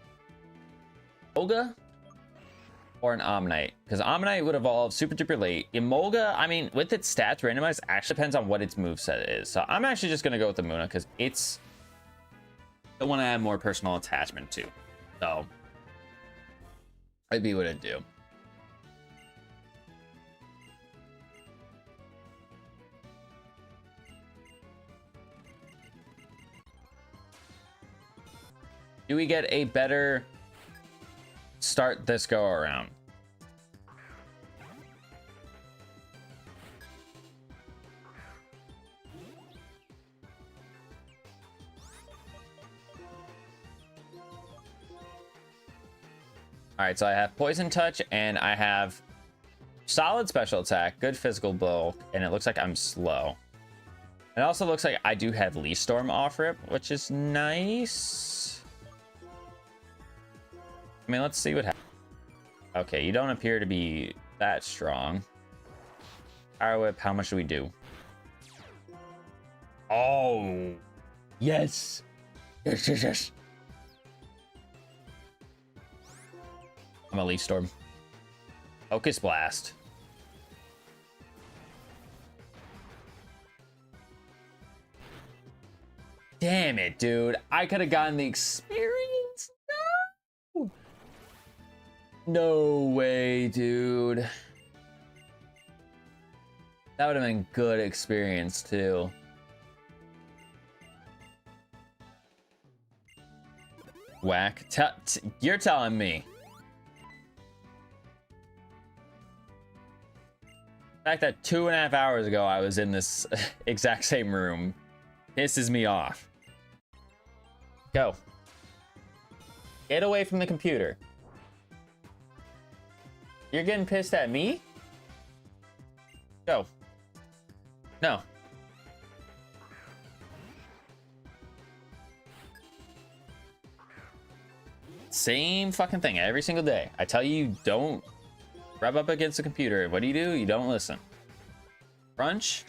Emolga or an Omnite, because Omnite would evolve super duper late. Emolga, I mean, with its stats randomized, actually depends on what its moveset is. So I'm actually just gonna go with the Muna because it's the one I have more personal attachment to. So I'd be what it'd do. Do we get a better start this go around? All right, so I have Poison Touch and I have solid special attack, good physical blow, and it looks like I'm slow. It also looks like I do have Leaf Storm off rip, which is nice. I mean, let's see what happens. Okay, you don't appear to be that strong. Power Whip, how much do we do? Oh, yes. Yes, yes, yes. I'm a Leaf Storm. Focus Blast. Damn it, dude. I could have gotten the experience. No. No way, dude. That would have been good experience, too. Whack. You're telling me. The fact that 2.5 hours ago I was in this exact same room pisses me off. Go. Get away from the computer. You're getting pissed at me? Go. No. Same fucking thing every single day. I tell you, don't rub up against the computer. What do? You don't listen. Crunch.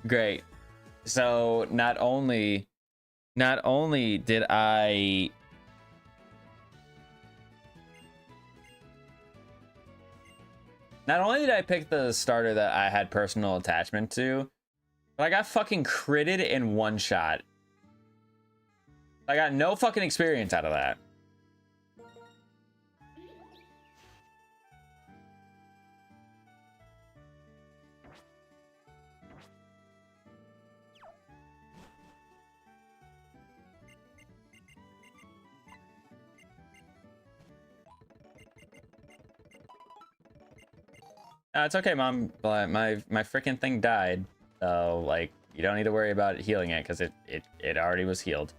Great. So not only did I pick the starter that I had personal attachment to, but I got fucking critted in one shot. I got no fucking experience out of that. It's okay, Mom. But my freaking thing died. So, like, you don't need to worry about healing it because it already was healed.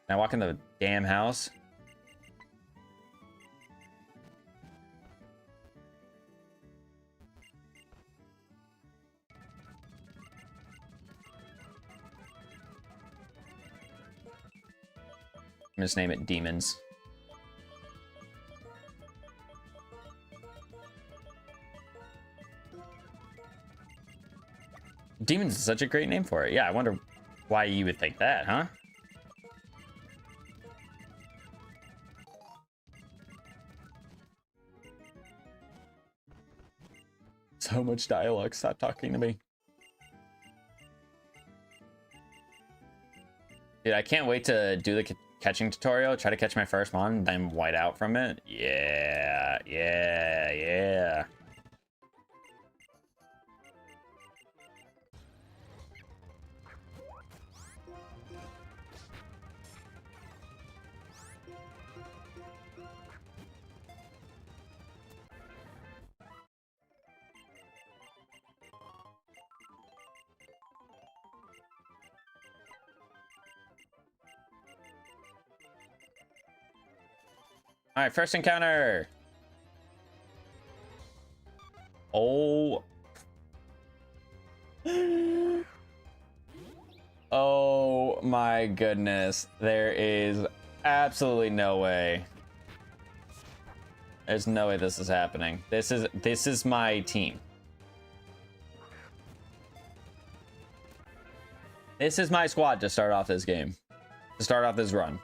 Can I walk in the damn house? I'm just name it Demons. Demons is such a great name for it. Yeah, I wonder why you would think that, huh? So much dialogue. Stop talking to me. Dude, I can't wait to do the catching tutorial. Try to catch my first one, then white out from it. Yeah, yeah, yeah. All right, first encounter. Oh. Oh my goodness. There is absolutely no way. There's no way this is happening. This is my team. This is my squad to start off this game. To start off this run.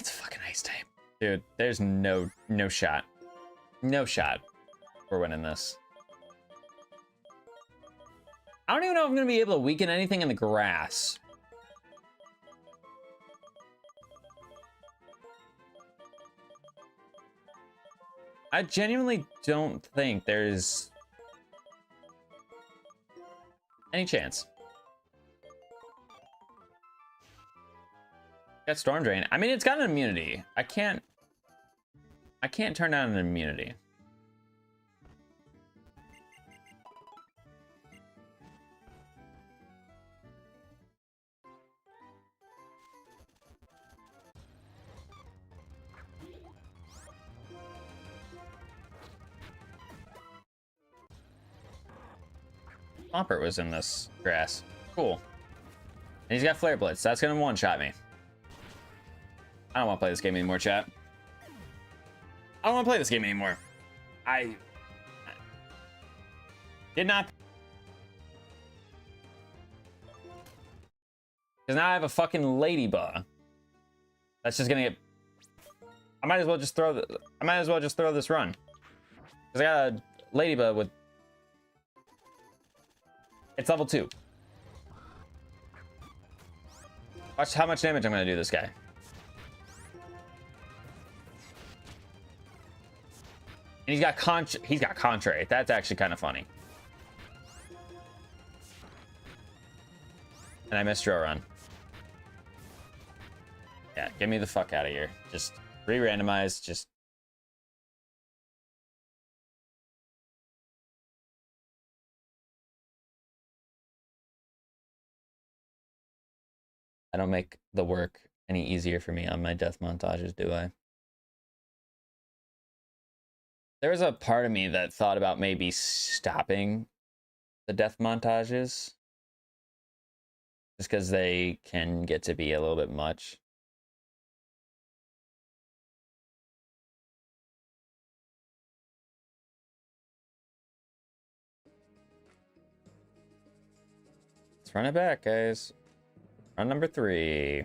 It's fucking ice type. Dude, there's no shot. No shot. We're winning this. I don't even know if I'm gonna be able to weaken anything in the grass. I genuinely don't think there's any chance. Got Storm Drain. I mean, it's got an immunity. I can't turn down an immunity. Swampert was in this grass. Cool. And he's got Flare Blitz. That's gonna one-shot me. I don't want to play this game anymore, chat. I don't want to play this game anymore. I did not. Because now I have a fucking ladybug. That's just gonna get. I might as well just throw this run. Because I got a ladybug with. It's level 2. Watch how much damage I'm gonna do this guy. And he's got contrary. That's actually kind of funny. And I missed your run. Yeah, get me the fuck out of here. Just re-randomize. Just. I don't make the work any easier for me on my death montages, do I? There was a part of me that thought about maybe stopping the death montages. Just because they can get to be a little bit much. Let's run it back, guys. Run number 3.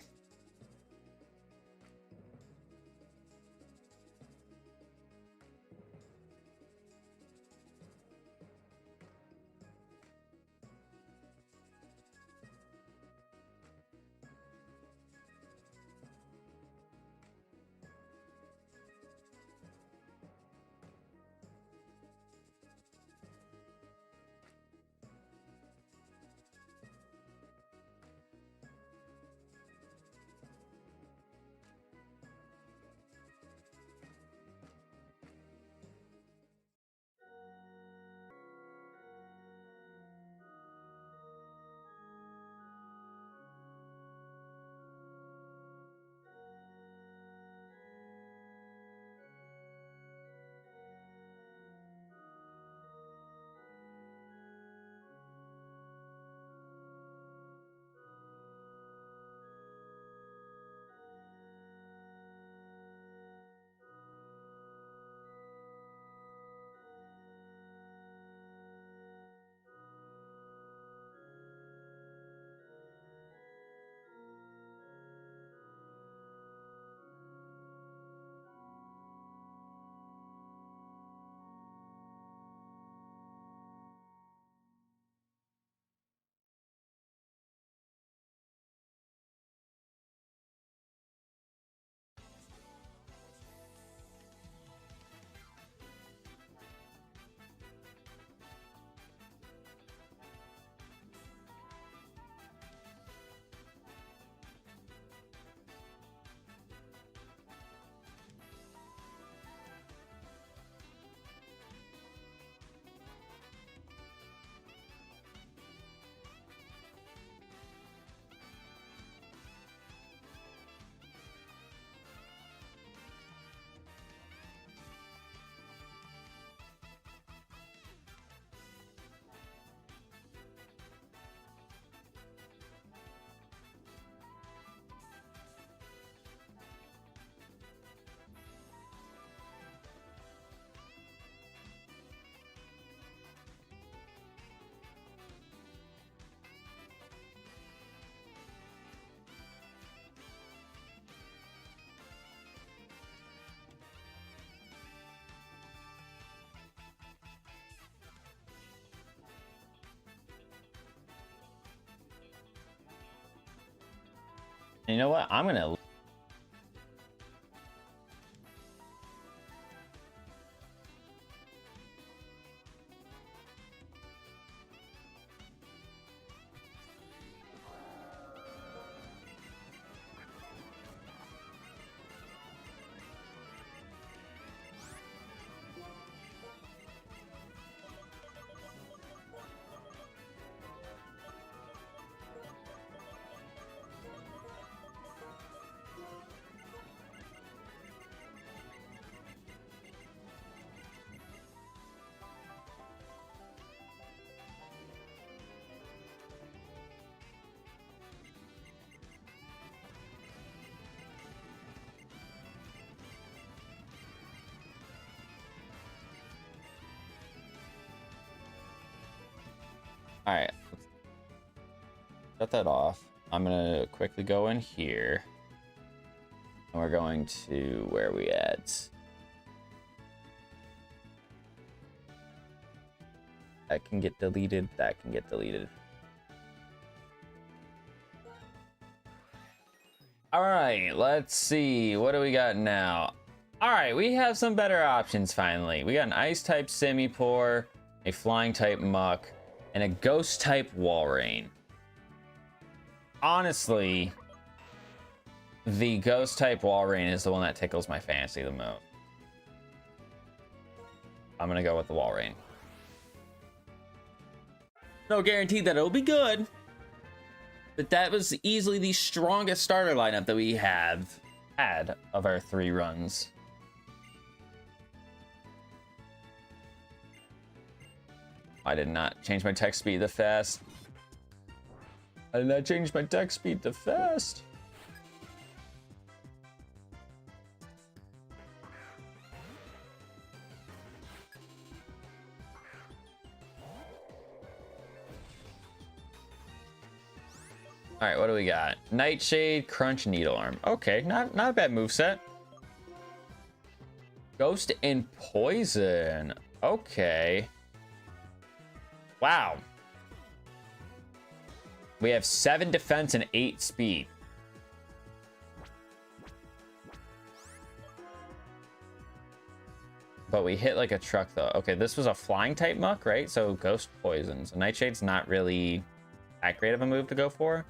And you know what? I'm gonna. All right, let's shut that off. I'm gonna quickly go in here, and we're going to where we at. That can get deleted. That can get deleted. All right, let's see. What do we got now? All right, we have some better options finally. We got an ice type Simipour, a flying type Muck, and a ghost type Walrein. Honestly, the ghost type Walrein is the one that tickles my fancy the most. I'm gonna go with the Walrein. No guarantee that it'll be good, but that was easily the strongest starter lineup that we have had of our 3 runs. I did not change my text speed that fast. I did not change my text speed that fast. All right, what do we got? Nightshade, Crunch, Needlearm. Okay, not a bad moveset. Ghost and Poison. Okay. Wow. We have 7 defense and 8 speed. But we hit like a truck though. Okay, this was a flying type Muck, right? So Ghost Poison. So Nightshade's not really that great of a move to go for.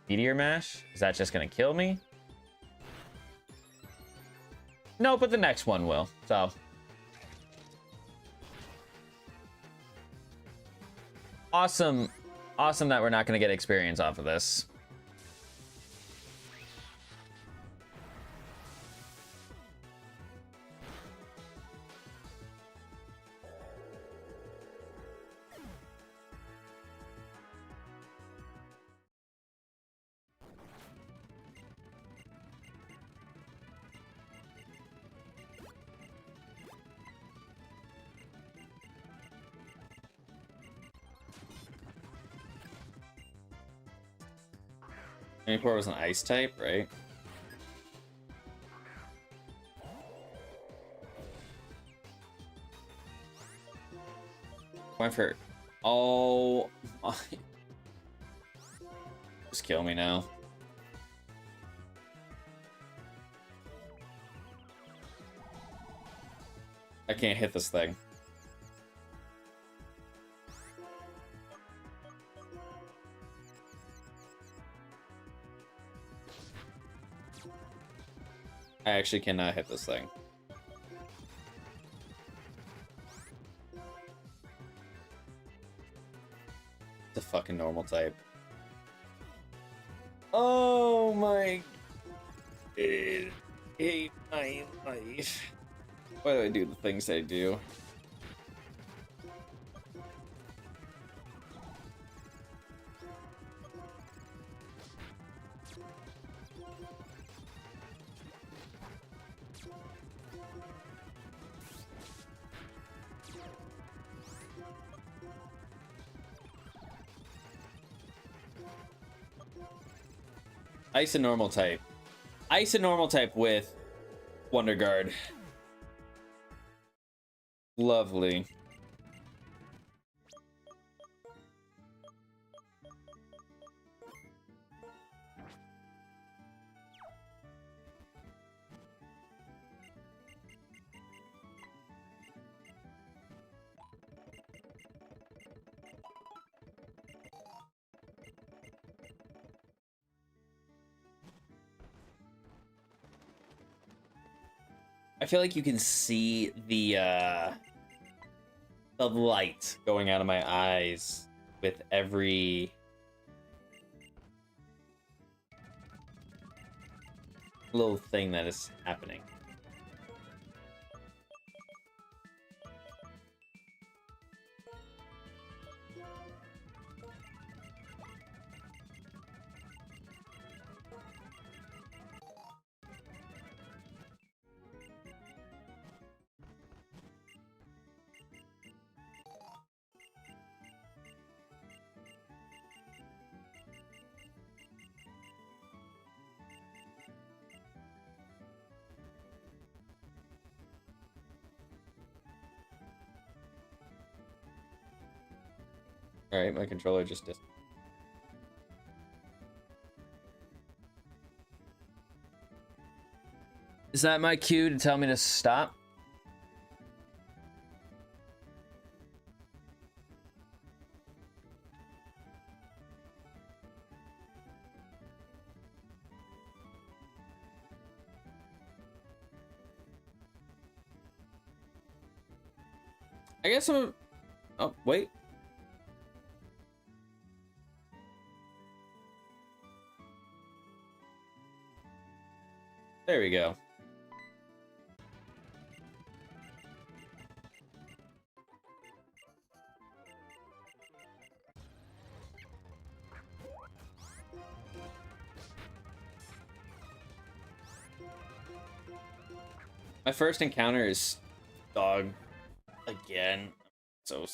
Meteor Mash, is that just gonna kill me? No, but the next one will, so. Awesome that we're not gonna get experience off of this. Simipour was an ice type, right? Went for... Oh my... Just kill me now. I can't hit this thing. I actually cannot hit this thing. It's a fucking normal type. Oh my... I hate my life. Why do I do the things I do? Ice and normal type. Ice and normal type with Wonder Guard. Lovely. I feel like you can see the light going out of my eyes with every little thing that is happening. All right, my controller just dis. Is that my cue to tell me to stop? I guess I'm. Oh, wait. There we go. My first encounter is dog again. So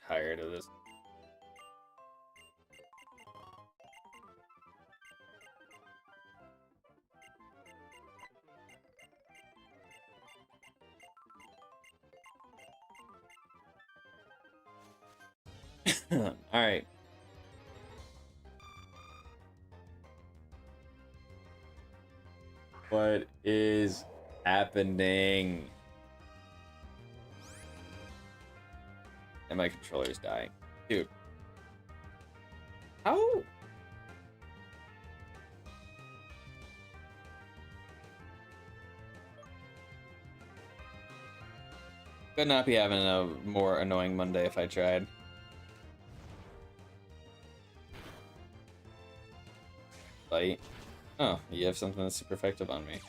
tired of this. All right. What is happening? And my controller's dying. Dude. How? Could not be having a more annoying Monday if I tried. Fight. Oh, you have something that's super effective on me.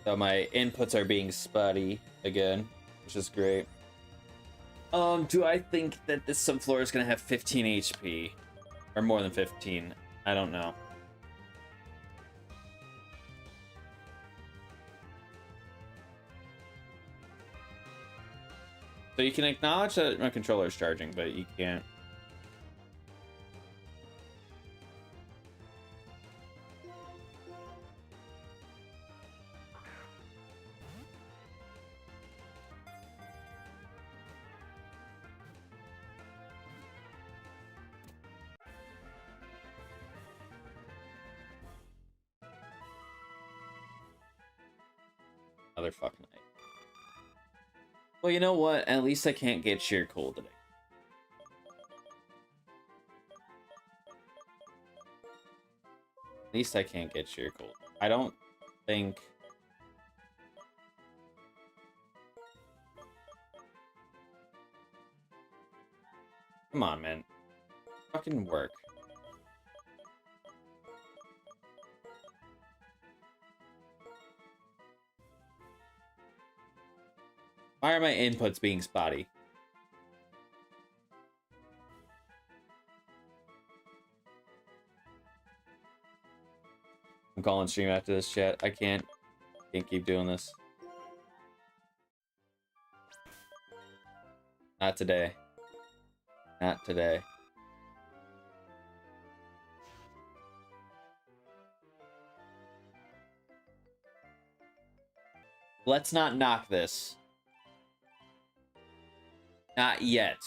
So my inputs are being spotty again, which is great. Do I think that this subfloor is gonna have 15 HP? Or more than 15? I don't know. So you can acknowledge that my controller is charging, but you can't. Another fucking night. Well, you know what? At least I can't get sheer cold today. At least I can't get sheer cold. I don't think... Come on, man. Fucking work. Why are my inputs being spotty? I'm calling stream after this, chat. I can't keep doing this. Not today. Not today. Let's not knock this. Not yet.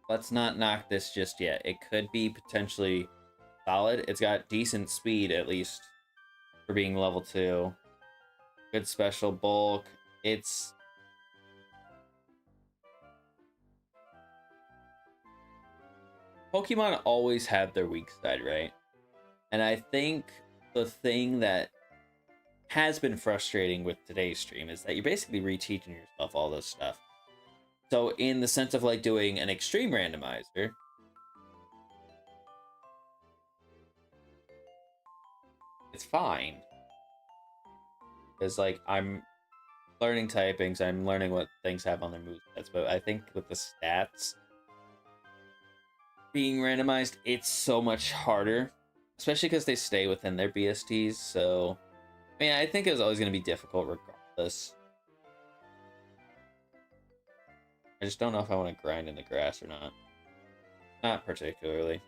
let's not knock this just yet. It could be potentially solid. It's got decent speed, at least, for being level 2. Good special bulk. It's... Pokemon always have their weak side, right? And I think the thing that has been frustrating with today's stream is that you're basically reteaching yourself all this stuff. So in the sense of like doing an extreme randomizer, it's fine. Because like I'm learning typings, I'm learning what things have on their movesets, but I think with the stats being randomized, it's so much harder. Especially because they stay within their BSTs, so... I mean, I think it was always going to be difficult regardless. I just don't know if I want to grind in the grass or not. Not particularly.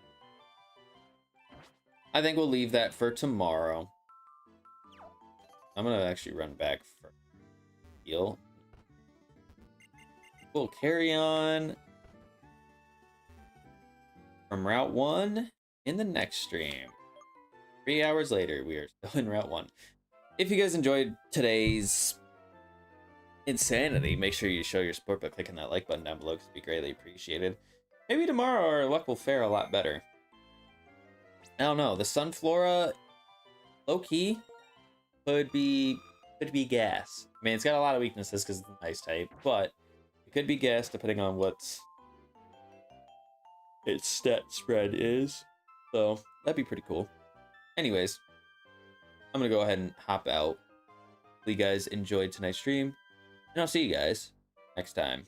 I think we'll leave that for tomorrow. I'm going to actually run back for heal. We'll carry on from Route 1 in the next stream. 3 hours later, we are still in Route 1. If you guys enjoyed today's insanity, make sure you show your support by clicking that like button down below, because it'd be greatly appreciated. Maybe tomorrow our luck will fare a lot better. I don't know. The Sunflora, low-key, could be gas. I mean, it's got a lot of weaknesses because it's an ice type, but it could be gas depending on what its stat spread is. So that'd be pretty cool. Anyways, I'm gonna go ahead and hop out. Hopefully you guys enjoyed tonight's stream, and I'll see you guys next time.